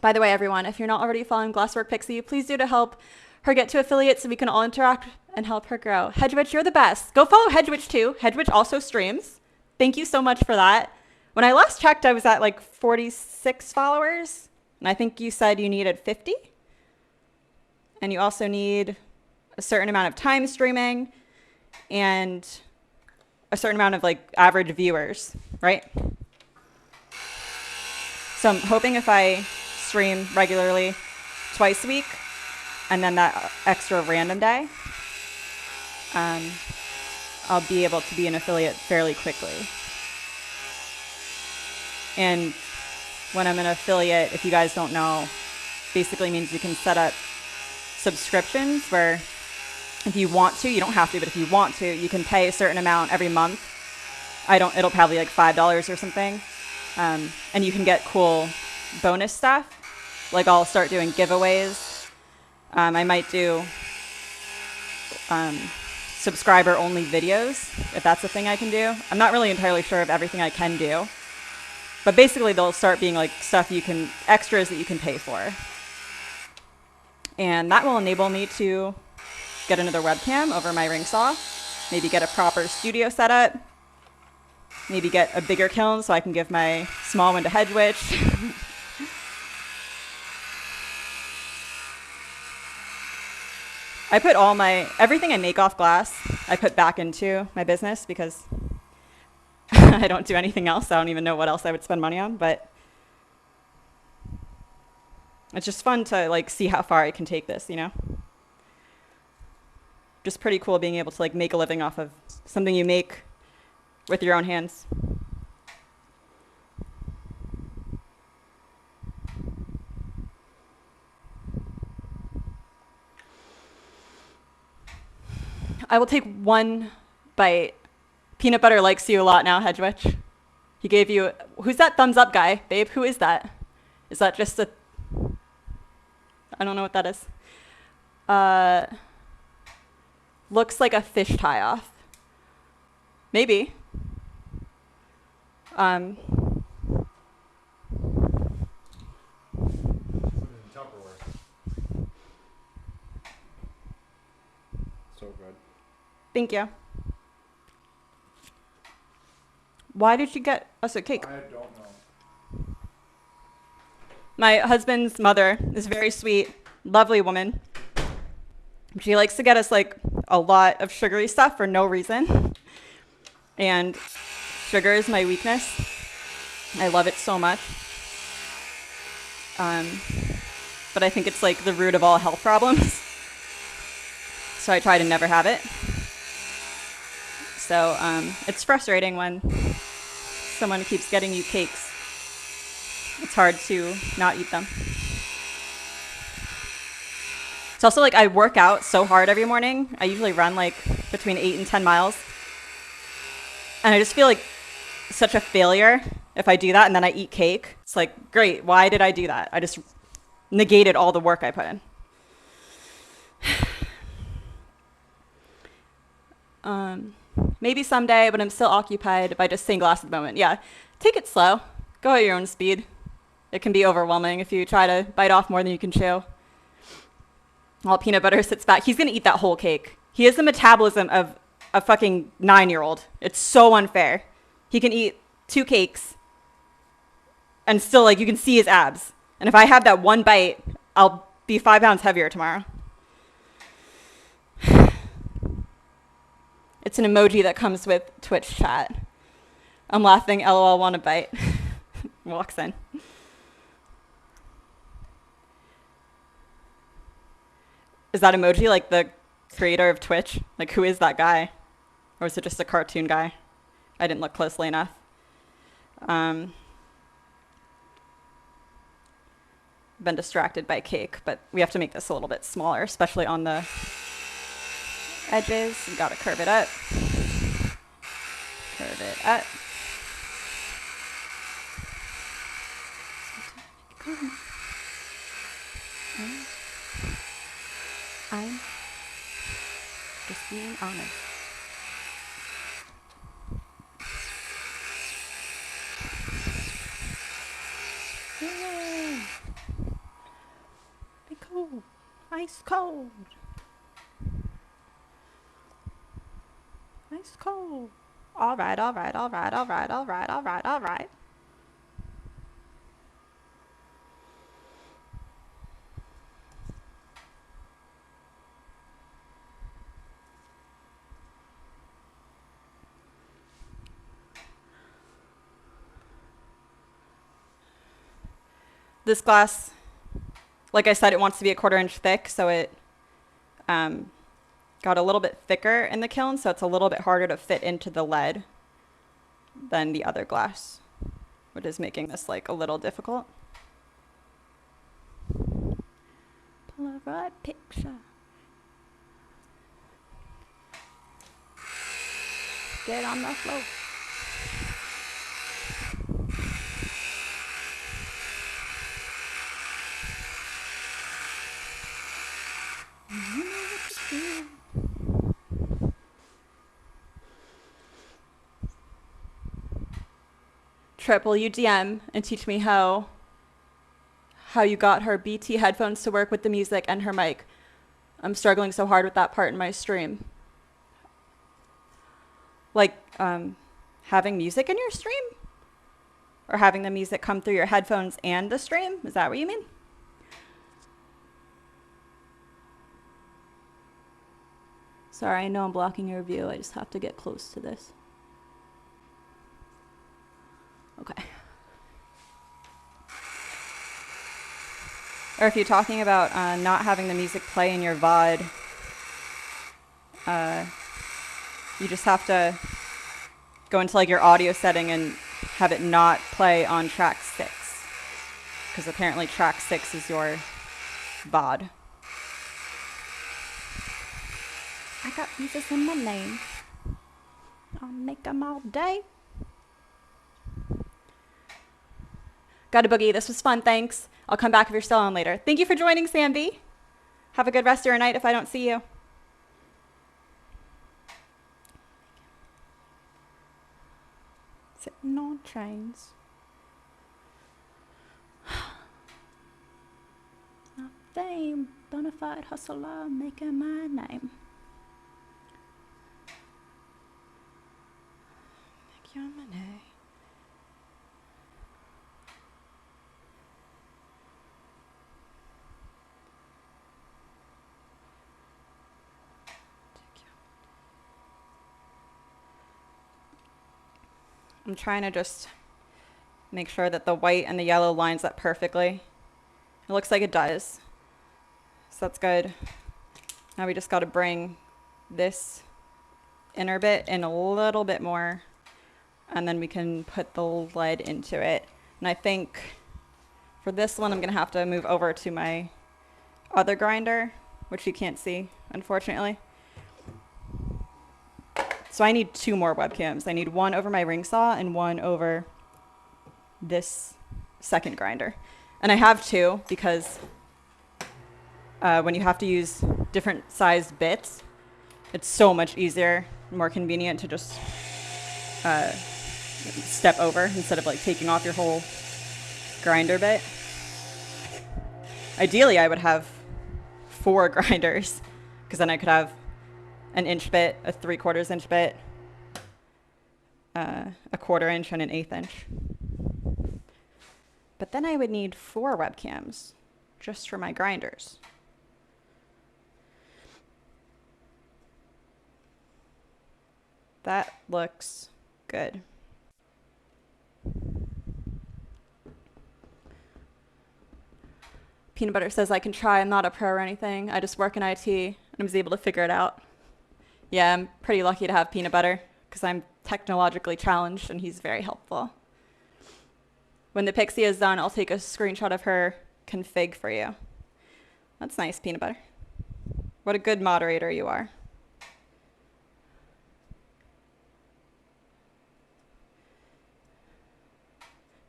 By the way, everyone, if you're not already following Glasswork Pixie, please do to help her get to affiliate so we can all interact and help her grow. Hedgewitch, you're the best. Go follow Hedgewitch too. Hedgewitch also streams. Thank you so much for that. When I last checked, I was at like 46 followers. And I think you said you needed 50. And you also need a certain amount of time streaming and a certain amount of like average viewers, right? So I'm hoping if I stream regularly twice a week and then that extra random day, I'll be able to be an affiliate fairly quickly. And when I'm an affiliate, if you guys don't know, basically means you can set up subscriptions where if you want to, you don't have to, but if you want to, you can pay a certain amount every month. It'll probably like $5 or something. And you can get cool bonus stuff. Like I'll start doing giveaways. I might do subscriber only videos, if that's a thing I can do. I'm not really entirely sure of everything I can do. But basically they'll start being like extras that you can pay for. And that will enable me to get another webcam over my ring saw, maybe get a proper studio setup, maybe get a bigger kiln so I can give my small one to Hedgewitch. I put everything I make off glass, I put back into my business because I don't do anything else. I don't even know what else I would spend money on, but it's just fun to like see how far I can take this, you know? Just pretty cool being able to like make a living off of something you make with your own hands. I will take one bite. Peanut butter likes you a lot now, Hedgewitch. He gave you, who's that thumbs up guy, babe? Who is that? Is that just I don't know what that is. Looks like a fish tie-off. Maybe. So good. Thank you. Why did you get us a cake? I don't know. My husband's mother is a very sweet, lovely woman. She likes to get us like a lot of sugary stuff for no reason. And sugar is my weakness. I love it so much. But I think it's like the root of all health problems. So I try to never have it. So it's frustrating when someone keeps getting you cakes. It's hard to not eat them. It's also like I work out so hard every morning. I usually run like between 8 and 10 miles. And I just feel like such a failure if I do that and then I eat cake. It's like, great, why did I do that? I just negated all the work I put in. Maybe someday, but I'm still occupied by just saying glass at the moment. Yeah, take it slow. Go at your own speed. It can be overwhelming if you try to bite off more than you can chew. While peanut butter sits back, he's going to eat that whole cake. He has the metabolism of a fucking 9-year-old. It's so unfair. He can eat 2 cakes and still, like, you can see his abs. And if I have that one bite, I'll be 5 pounds heavier tomorrow. It's an emoji that comes with Twitch chat. I'm laughing, LOL, want a bite. Walks in. Is that emoji like the creator of Twitch? Like, who is that guy? Or is it just a cartoon guy? I didn't look closely enough. Been distracted by cake, but we have to make this a little bit smaller, especially on the edges. You gotta curve it up. Curve it up. I'm just being honest. Yay! Be cold. Ice cold. Ice cold. All right, all right, all right, all right, all right, all right, all right. This glass, like I said, it wants to be a 1/4 inch thick, so it got a little bit thicker in the kiln, so it's a little bit harder to fit into the lead than the other glass, which is making this like a little difficult. Polaroid picture. Get on the floor. Trip, will you DM and teach me how you got her BT headphones to work with the music and her mic? I'm struggling so hard with that part in my stream. Like, having music in your stream? Or having the music come through your headphones and the stream? Is that what you mean? Sorry, I know I'm blocking your view. I just have to get close to this. Okay. Or if you're talking about not having the music play in your VOD, you just have to go into like your audio setting and have it not play on track 6. Because apparently track 6 is your VOD. I got Jesus in my name. I'll make them all day. Got a boogie. This was fun. Thanks. I'll come back if you're still on later. Thank you for joining, Sam B. Have a good rest of your night if I don't see you. Sitting on trains. Not fame. Bonafide hustler making my name. Make your money. I'm trying to just make sure that the white and the yellow lines up perfectly. It looks like it does. So that's good. Now we just got to bring this inner bit in a little bit more, and then we can put the lead into it. And I think for this one, I'm going to have to move over to my other grinder, which you can't see, unfortunately. So I need 2 more webcams. I need one over my ring saw and one over this second grinder. And I have two because when you have to use different sized bits, it's so much easier, more convenient to just step over instead of like taking off your whole grinder bit. Ideally, I would have 4 grinders because then I could have an inch bit, a 3/4 inch bit, a 1/4 inch, and an 1/8 inch. But then I would need 4 webcams just for my grinders. That looks good. Peanut Butter says I can try. I'm not a pro or anything. I just work in IT and I was able to figure it out. Yeah, I'm pretty lucky to have Peanut Butter because I'm technologically challenged and he's very helpful. When the Pixie is done, I'll take a screenshot of her config for you. That's nice, Peanut Butter. What a good moderator you are.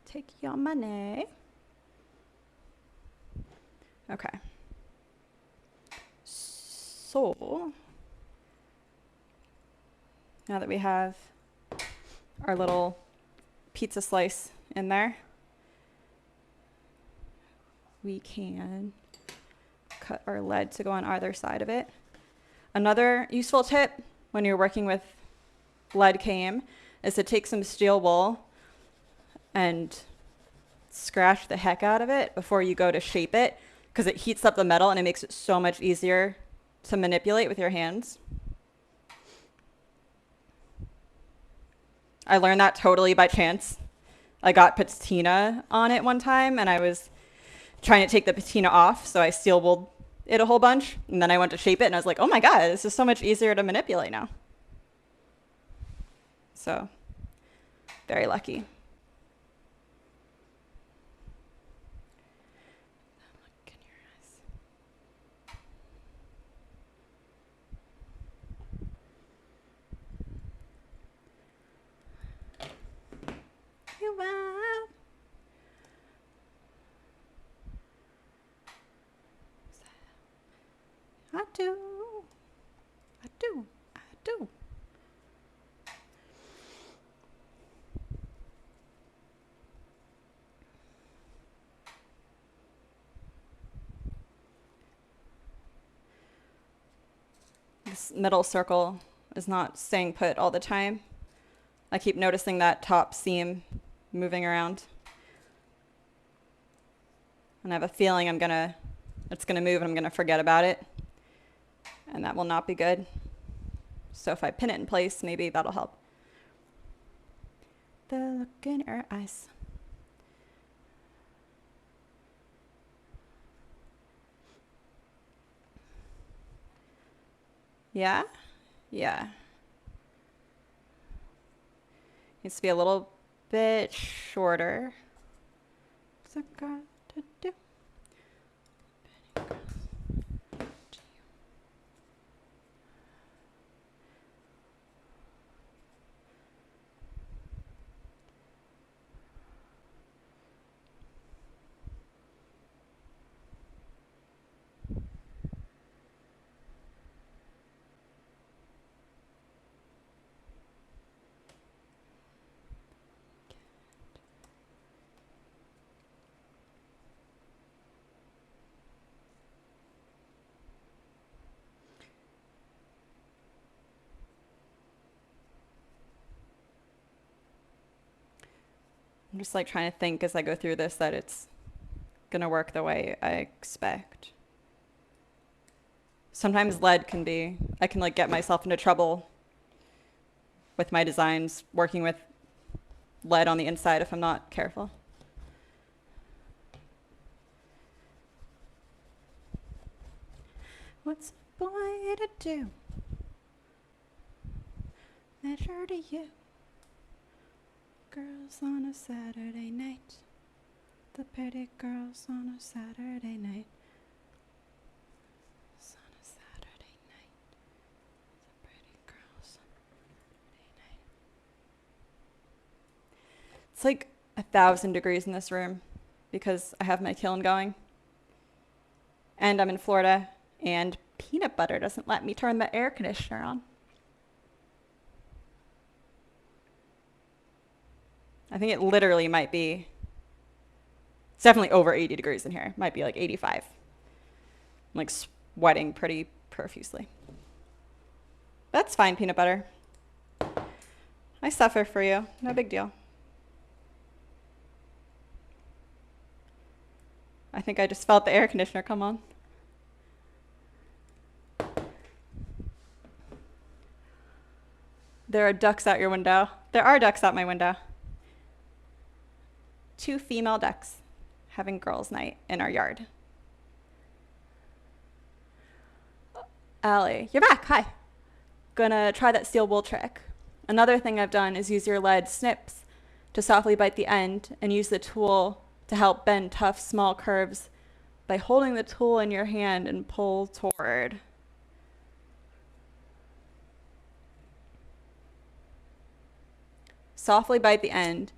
Take your money. Okay. So, now that we have our little pizza slice in there, we can cut our lead to go on either side of it. Another useful tip when you're working with lead came is to take some steel wool and scratch the heck out of it before you go to shape it, because it heats up the metal and it makes it so much easier to manipulate with your hands. I learned that totally by chance. I got patina on it one time and I was trying to take the patina off, so I steel wooled it a whole bunch, and then I went to shape it and I was like, oh my god, this is so much easier to manipulate now. So, very lucky. I do. This middle circle is not staying put all the time. I keep noticing that top seam moving around. And I have a feeling it's gonna move and I'm gonna forget about it. And that will not be good. So if I pin it in place, maybe that'll help. The look in your eyes. Yeah? Yeah. Needs to be a little bit shorter. What's that got to do? I'm just like trying to think as I go through this that it's gonna work the way I expect. Sometimes lead can be, I can like get myself into trouble with my designs working with lead on the inside if I'm not careful. What's a boy to do? Measure to you. Girls on a Saturday night. The pretty girls on a Saturday night. It's on a Saturday night. The pretty girls on a Saturday night. It's like, I 1,000 degrees in this room because I have my kiln going. And I'm in Florida, and peanut butter doesn't let me turn the air conditioner on. I think it literally might be, it's definitely over 80 degrees in here. It might be like 85. I'm like sweating pretty profusely. That's fine, peanut butter. I suffer for you. No big deal. I think I just felt the air conditioner come on. There are ducks out your window. There are ducks out my window. 2 female ducks having girls' night in our yard. Allie, you're back. Hi. Gonna try that steel wool trick. Another thing I've done is use your lead snips to softly bite the end and use the tool to help bend tough, small curves by holding the tool in your hand and pull toward. Softly bite the end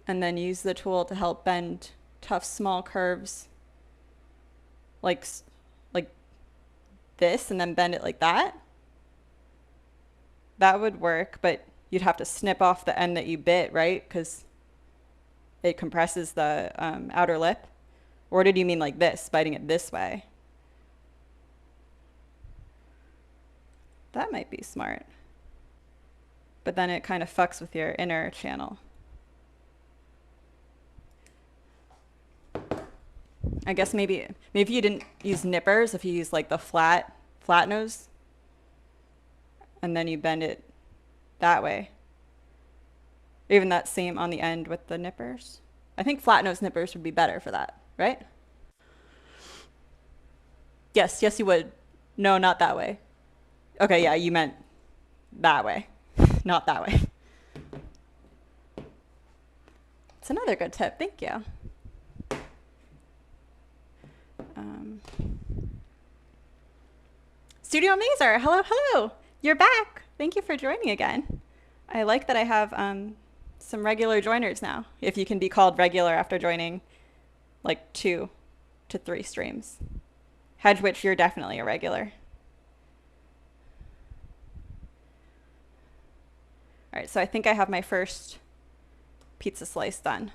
and then use the tool to help bend tough, small curves like this, and then bend it like that. That would work, but you'd have to snip off the end that you bit, right? Because it compresses the outer lip. Or did you mean like this, biting it this way? That might be smart. But then it kind of fucks with your inner channel. I guess maybe you didn't use nippers, if you use like the flat nose, and then you bend it that way. Even that same on the end with the nippers. I think flat nose nippers would be better for that, right? Yes, you would. No, not that way. Okay, yeah, you meant that way, not that way. It's another good tip, thank you. Studio Mazer, hello. You're back. Thank you for joining again. I like that I have some regular joiners now, if you can be called regular after joining like 2 to 3 streams. Hedgewitch, you're definitely a regular. All right, so I think I have my first pizza slice done.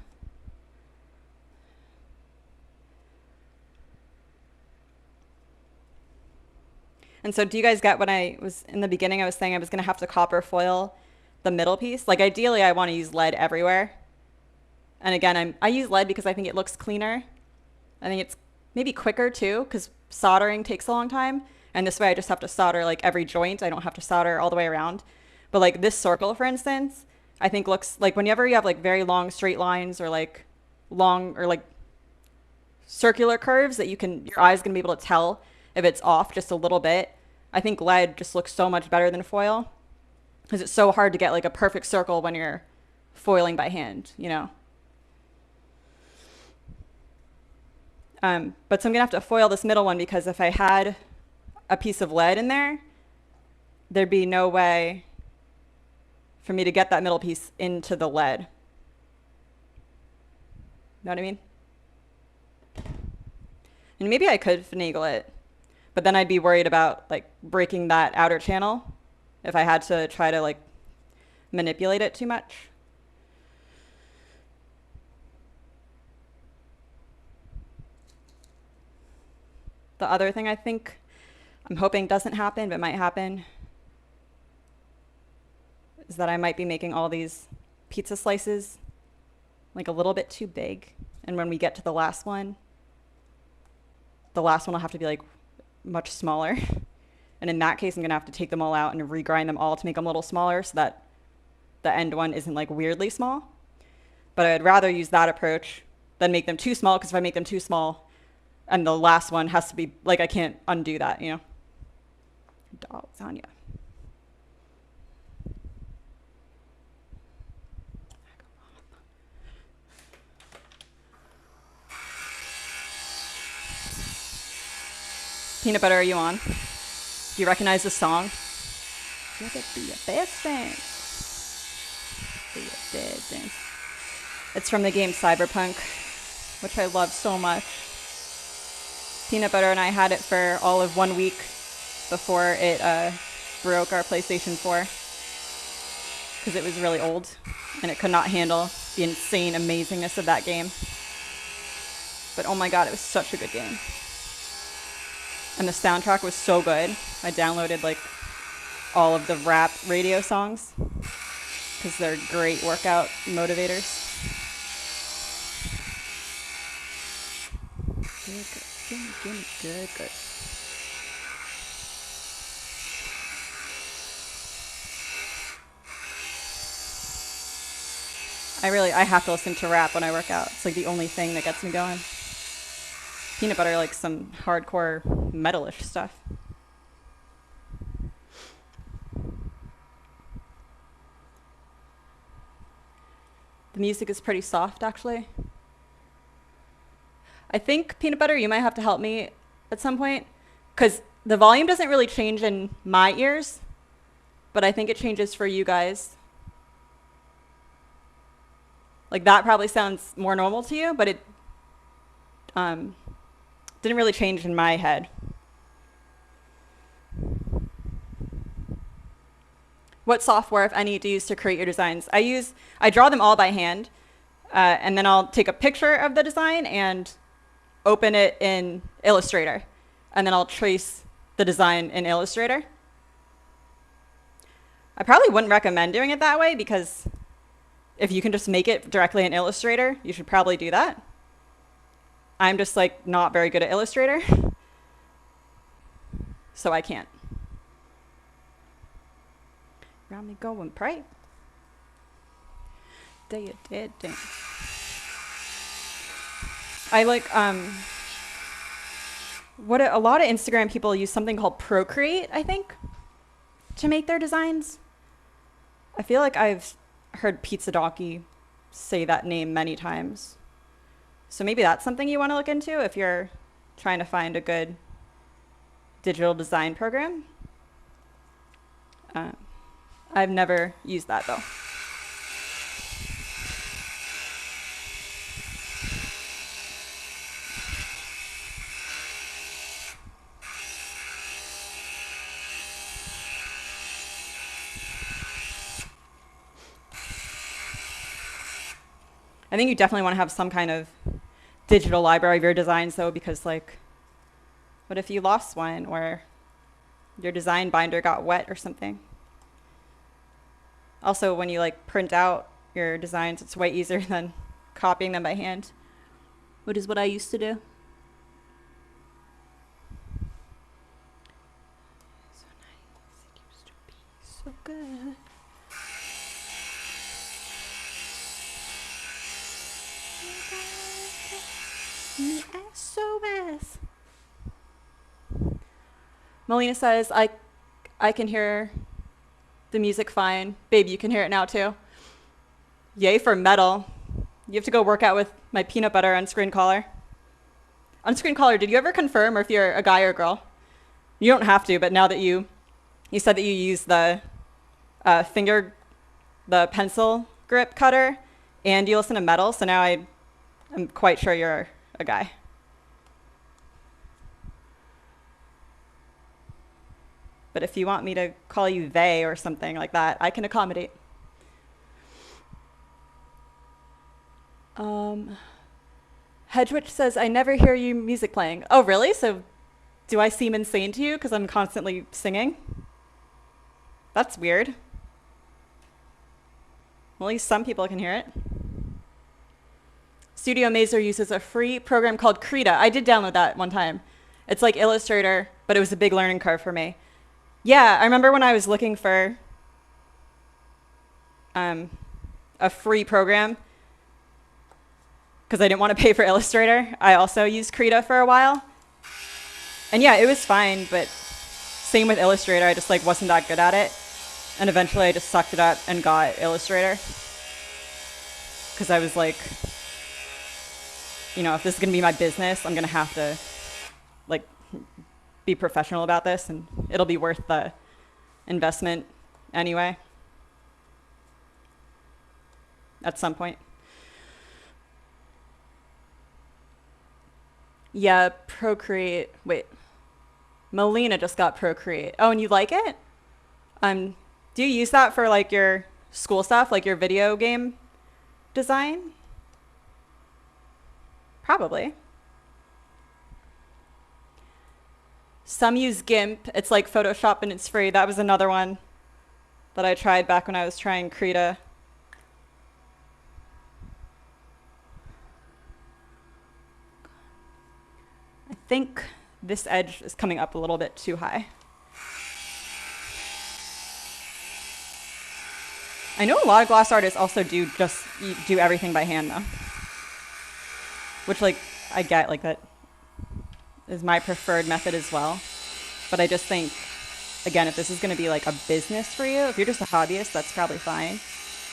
And so do you guys get when I was in the beginning, I was saying I was going to have to copper foil the middle piece? Like ideally I want to use lead everywhere. And again, I use lead because I think it looks cleaner. I think it's maybe quicker too, because soldering takes a long time. And this way I just have to solder like every joint. I don't have to solder all the way around. But like this circle, for instance, I think looks like whenever you have like very long straight lines or like long or like circular curves that your eye's going to be able to tell if it's off just a little bit. I think lead just looks so much better than foil because it's so hard to get like a perfect circle when you're foiling by hand, you know? But so I'm gonna have to foil this middle one because if I had a piece of lead in there, there'd be no way for me to get that middle piece into the lead. Know what I mean? And maybe I could finagle it, but then I'd be worried about like breaking that outer channel if I had to try to like manipulate it too much. The other thing I think I'm hoping doesn't happen, but might happen, is that I might be making all these pizza slices like a little bit too big. And when we get to the last one will have to be like much smaller. And in that case, I'm gonna have to take them all out and regrind them all to make them a little smaller so that the end one isn't like weirdly small. But I'd rather use that approach than make them too small, because if I make them too small and the last one has to be like, I can't undo that, you know? Dog lasagna. Peanut butter, are you on? Do you recognize this song? Let it be your best friend. Be your dead friend. It's from the game Cyberpunk, which I love so much. Peanut Butter and I had it for all of 1 week before it broke our PlayStation 4 because it was really old and it could not handle the insane amazingness of that game. But oh my god, it was such a good game. And the soundtrack was so good. I downloaded like all of the rap radio songs because they're great workout motivators. Good. I have to listen to rap when I work out. It's like the only thing that gets me going. Peanut Butter like some hardcore metalish stuff. The music is pretty soft, actually. I think, Peanut Butter, you might have to help me at some point, because the volume doesn't really change in my ears, but I think it changes for you guys. Like, that probably sounds more normal to you, but it didn't really change in my head. What software, if any, do you use to create your designs? I draw them all by hand, and then I'll take a picture of the design and open it in Illustrator, and then I'll trace the design in Illustrator. I probably wouldn't recommend doing it that way because if you can just make it directly in Illustrator, you should probably do that. I'm just like not very good at Illustrator, so I can't. Round me go and pray. Day a dead day. I like what a lot of Instagram people use something called Procreate, I think, to make their designs. I feel like I've heard Pizza Donkey say that name many times. So maybe that's something you want to look into if you're trying to find a good digital design program. I've never used that though. I think you definitely want to have some kind of digital library of your designs though, because like, what if you lost one or your design binder got wet or something? Also, when you like print out your designs, it's way easier than copying them by hand, which is what I used to do. So nice, it used to be so good. SOS. Melina says, I can hear the music fine. Babe, you can hear it now too. Yay for metal. You have to go work out with my Peanut Butter on-screen caller. On-screen caller, did you ever confirm or if you're a guy or a girl? You don't have to, but now that you said that you use the the pencil grip cutter and you listen to metal, so now I'm quite sure you're a guy. But if you want me to call you they or something like that, I can accommodate. Hedgewitch says, I never hear you music playing. Oh, really? So do I seem insane to you because I'm constantly singing? That's weird. Well, at least some people can hear it. Studio Mazer uses a free program called Krita. I did download that one time. It's like Illustrator, but it was a big learning curve for me. Yeah, I remember when I was looking for a free program, because I didn't want to pay for Illustrator, I also used Krita for a while. And yeah, it was fine, but same with Illustrator, I just like wasn't that good at it. And eventually I just sucked it up and got Illustrator. Because I was like, you know, if this is going to be my business, I'm going to have to like be professional about this and it'll be worth the investment anyway. At some point. Yeah, Procreate. Wait, Melina just got Procreate. Oh, and you like it? Do you use that for like your school stuff, like your video game design? Probably. Some use GIMP. It's like Photoshop and it's free. That was another one that I tried back when I was trying Krita. I think this edge is coming up a little bit too high. I know a lot of glass artists also do everything by hand though. Which like I get, like that is my preferred method as well. But I just think, again, if this is going to be like a business for you, if you're just a hobbyist, that's probably fine.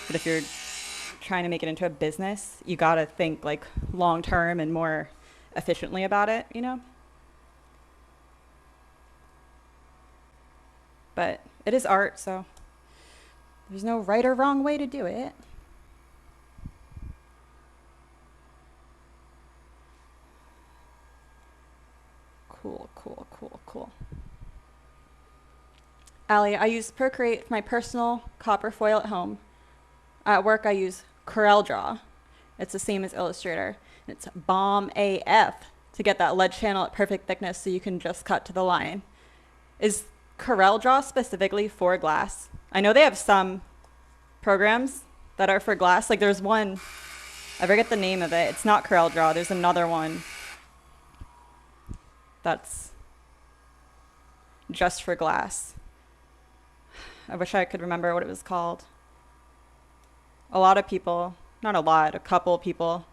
But if you're trying to make it into a business, you got to think like long term and more efficiently about it, you know? But it is art, so there's no right or wrong way to do it. Cool, cool, cool, cool. Allie, I use Procreate for my personal copper foil at home. At work, I use Corel Draw. It's the same as Illustrator. It's bomb AF to get that lead channel at perfect thickness so you can just cut to the line. Is Corel Draw specifically for glass? I know they have some programs that are for glass. Like there's one, I forget the name of it. It's not Corel Draw. There's another one that's just for glass. I wish I could remember what it was called. A lot of people, not a lot, a couple people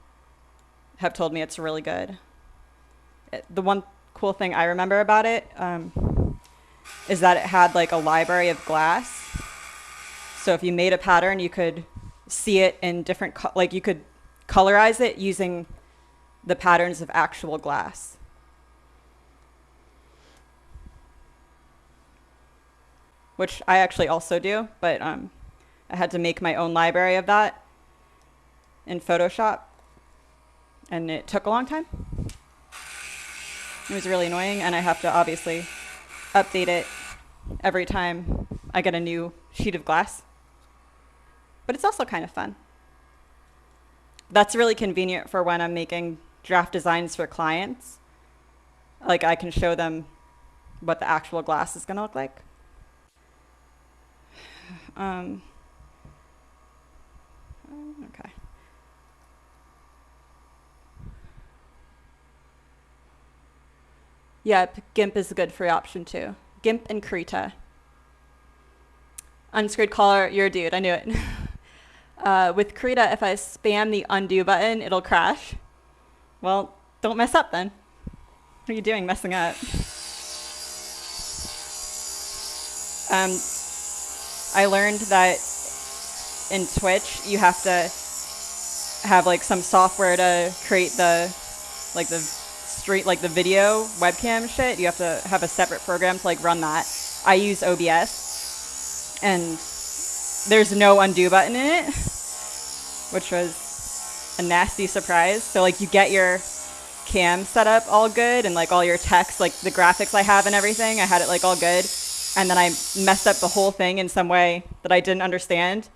have told me it's really good. The one cool thing I remember about it is that it had like a library of glass. So if you made a pattern, you could see it in different, like you could colorize it using the patterns of actual glass. Which I actually also do, but I had to make my own library of that in Photoshop, and it took a long time. It was really annoying, and I have to obviously update it every time I get a new sheet of glass. But it's also kind of fun. That's really convenient for when I'm making draft designs for clients. Like I can show them what the actual glass is gonna look like. Okay. Yeah, GIMP is a good free option too. GIMP and Krita. Unscrewed collar, you're a dude, I knew it. With Krita, if I spam the undo button, it'll crash. Well, don't mess up then. What are you doing messing up? I learned that in Twitch, you have to have like some software to create the video webcam shit. You have to have a separate program to like run that. I use OBS, and there's no undo button in it, which was a nasty surprise. So like you get your cam set up all good and like all your text, like the graphics I have and everything, I had it like all good. And then I messed up the whole thing in some way that I didn't understand.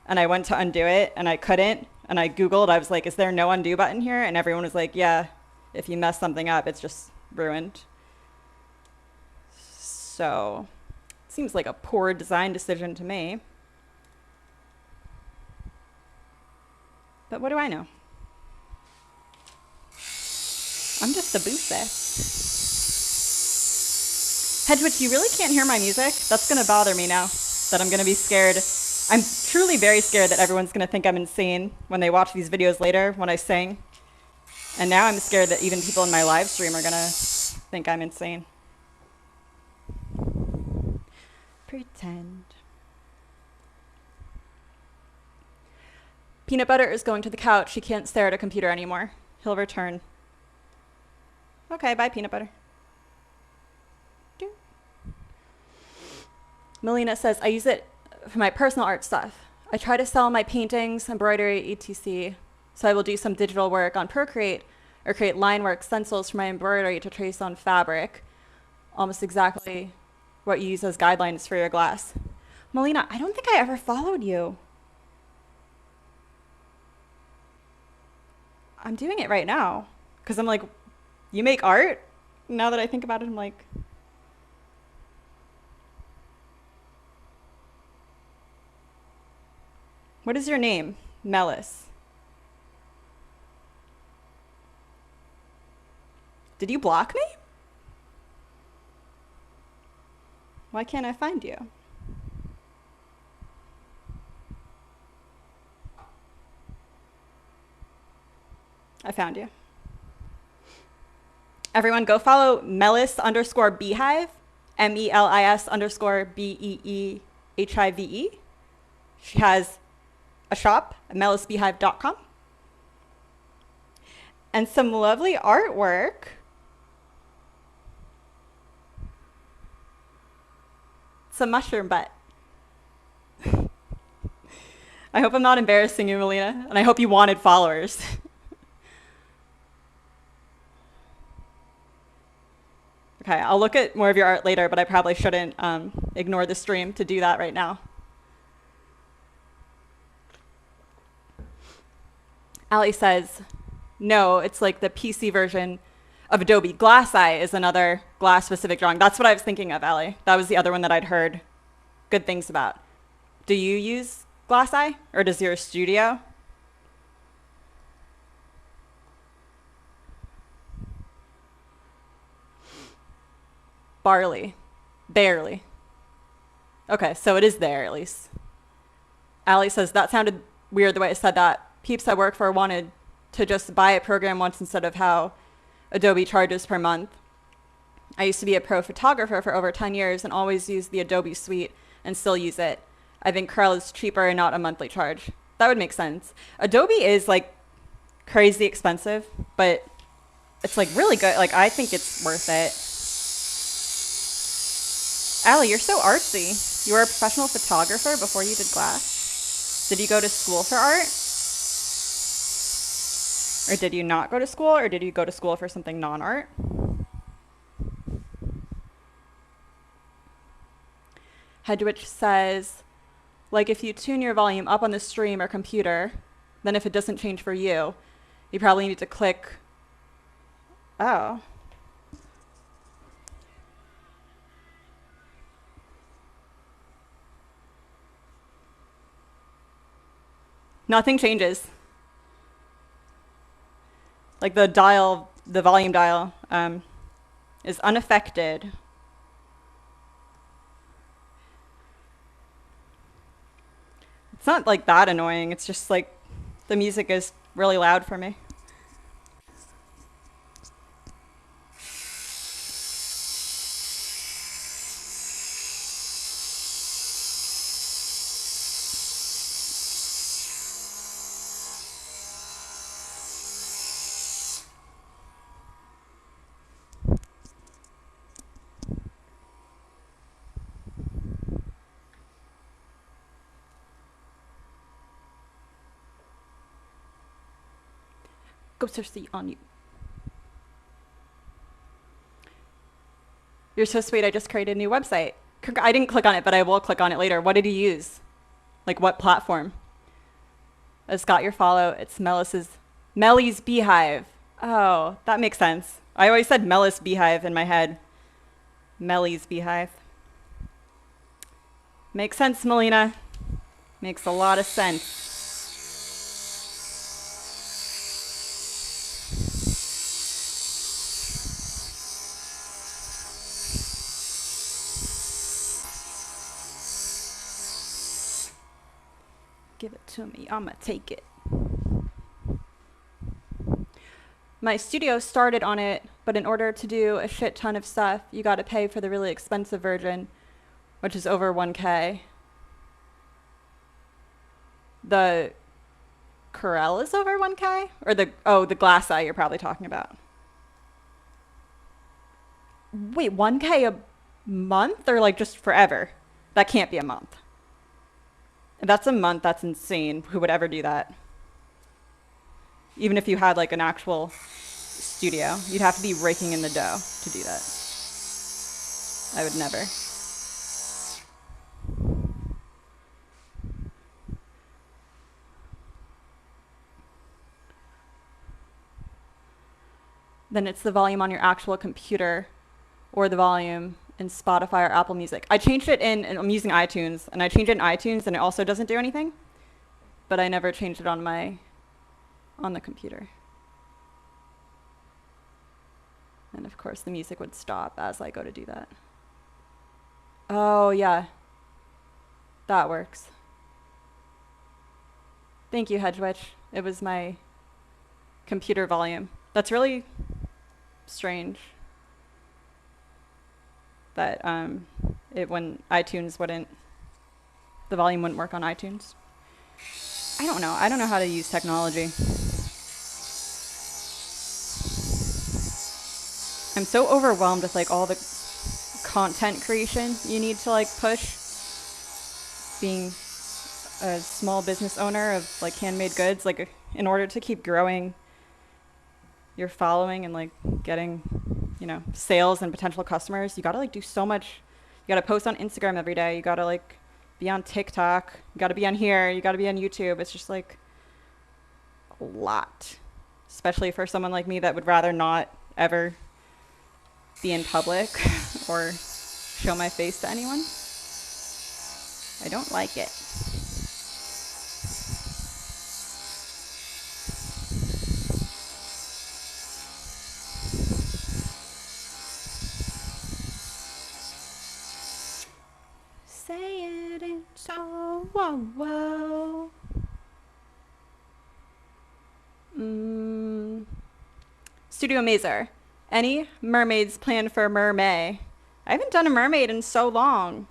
And I went to undo it and I couldn't. And I Googled, I was like, is there no undo button here? And everyone was like, yeah, if you mess something up, it's just ruined. So, seems like a poor design decision to me. But what do I know? I'm just a booseh. Hedgewitch, you really can't hear my music? That's gonna bother me now, that I'm gonna be scared. I'm truly very scared that everyone's gonna think I'm insane when they watch these videos later when I sing. And now I'm scared that even people in my live stream are gonna think I'm insane. Pretend. Peanut Butter is going to the couch. He can't stare at a computer anymore. He'll return. Okay, bye, Peanut Butter. Melina says, I use it for my personal art stuff. I try to sell my paintings, embroidery, etc. So I will do some digital work on Procreate or create line work stencils for my embroidery to trace on fabric. Almost exactly what you use as guidelines for your glass. Melina, I don't think I ever followed you. I'm doing it right now because I'm like, you make art? Now that I think about it, I'm like, what is your name? Melis. Did you block me? Why can't I find you? I found you. Everyone go follow Melis_beehive, MELIS_BEEHIVE. She has a shop at melisbeehive.com. And some lovely artwork. It's a mushroom butt. I hope I'm not embarrassing you, Melina, and I hope you wanted followers. Okay, I'll look at more of your art later, but I probably shouldn't ignore the stream to do that right now. Ali says, no, it's like the PC version of Adobe. Glasseye is another glass-specific drawing. That's what I was thinking of, Ali. That was the other one that I'd heard good things about. Do you use Glasseye, or does your studio? Barley. Barely. Okay, so it is there at least. Ali says, that sounded weird the way I said that. Peeps I work for wanted to just buy a program once instead of how Adobe charges per month. I used to be a pro photographer for over 10 years and always used the Adobe suite and still use it. I think Corel is cheaper and not a monthly charge. That would make sense. Adobe is like crazy expensive, but it's like really good. Like I think it's worth it. Ali, you're so artsy. You were a professional photographer before you did glass? Did you go to school for art? Or did you not go to school? Or did you go to school for something non-art? Hedwich says, like if you tune your volume up on the stream or computer, then if it doesn't change for you, you probably need to click, oh. Nothing changes. Like the dial, the volume dial is unaffected. It's not like that annoying. It's just like the music is really loud for me. Go Cersei on you. You're so sweet. I just created a new website. I didn't click on it, but I will click on it later. What did you use? Like what platform? It's got your follow. It's Melly's Beehive. Oh, that makes sense. I always said Melis Beehive in my head. Melly's Beehive. Makes sense, Melina. Makes a lot of sense. Give it to me. I'ma take it. My studio started on it, but in order to do a shit ton of stuff, you got to pay for the really expensive version, which is over 1K. The Corel is over 1K? Or the Glasseye you're probably talking about. Wait, 1K a month or like just forever? That can't be a month. If that's a month, that's insane. Who would ever do that? Even if you had like an actual studio. You'd have to be raking in the dough to do that. I would never. Then it's the volume on your actual computer or the volume in Spotify or Apple Music. I changed it in, and I'm using iTunes, and I changed it in iTunes and it also doesn't do anything, but I never changed it on the computer. And of course the music would stop as I go to do that. Oh yeah, that works. Thank you, Hedgewitch. It was my computer volume. That's really strange that when iTunes the volume wouldn't work on iTunes. I don't know how to use technology. I'm so overwhelmed with like all the content creation you need to like push, being a small business owner of like handmade goods, like in order to keep growing your following and like getting, sales and potential customers, you gotta like do so much. You gotta post on Instagram every day. You gotta like be on TikTok. You gotta be on here. You gotta be on YouTube. It's just like a lot, especially for someone like me that would rather not ever be in public or show my face to anyone. I don't like it. Say it ain't so, whoa, whoa. Studio Mazer. Any mermaids planned for Mermay? I haven't done a mermaid in so long.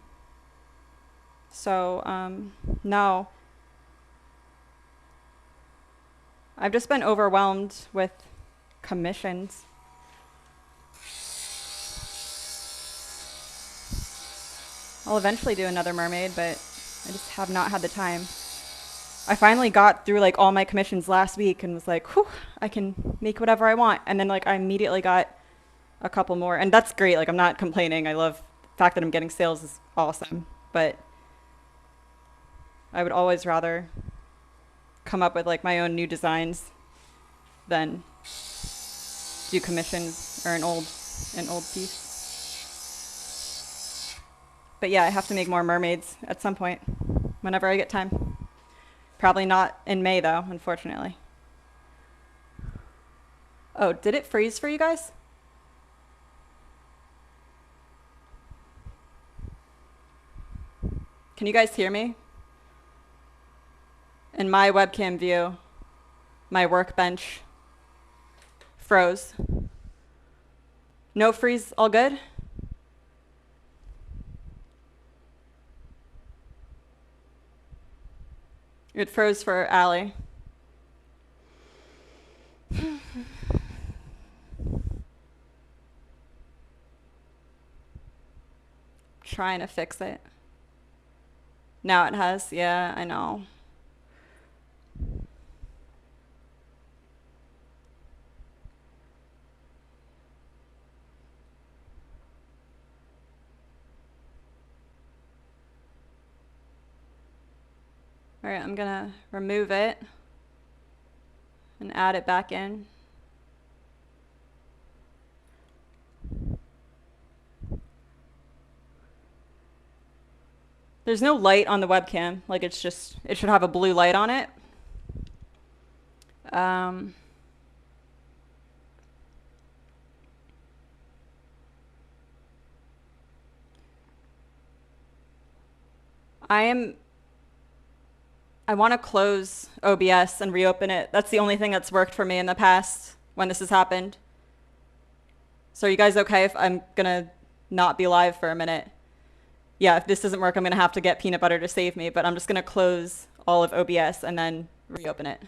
So, no. I've just been overwhelmed with commissions. I'll eventually do another mermaid, but I just have not had the time. I finally got through like all my commissions last week and was like, whew, I can make whatever I want. And then like I immediately got a couple more, and that's great. Like I'm not complaining. I love the fact that I'm getting sales is awesome, but I would always rather come up with like my own new designs than do commissions or an old piece. But yeah, I have to make more mermaids at some point, whenever I get time. Probably not in May though, unfortunately. Oh, did it freeze for you guys? Can you guys hear me? In my webcam view, my workbench froze. No freeze, all good? It froze for Allie. Trying to fix it. Now it has, yeah, I know. All right, I'm gonna remove it and add it back in. There's no light on the webcam, like it should have a blue light on it. I want to close OBS and reopen it. That's the only thing that's worked for me in the past when this has happened. So are you guys okay if I'm gonna not be live for a minute? Yeah, if this doesn't work, I'm gonna have to get peanut butter to save me, but I'm just gonna close all of OBS and then reopen it.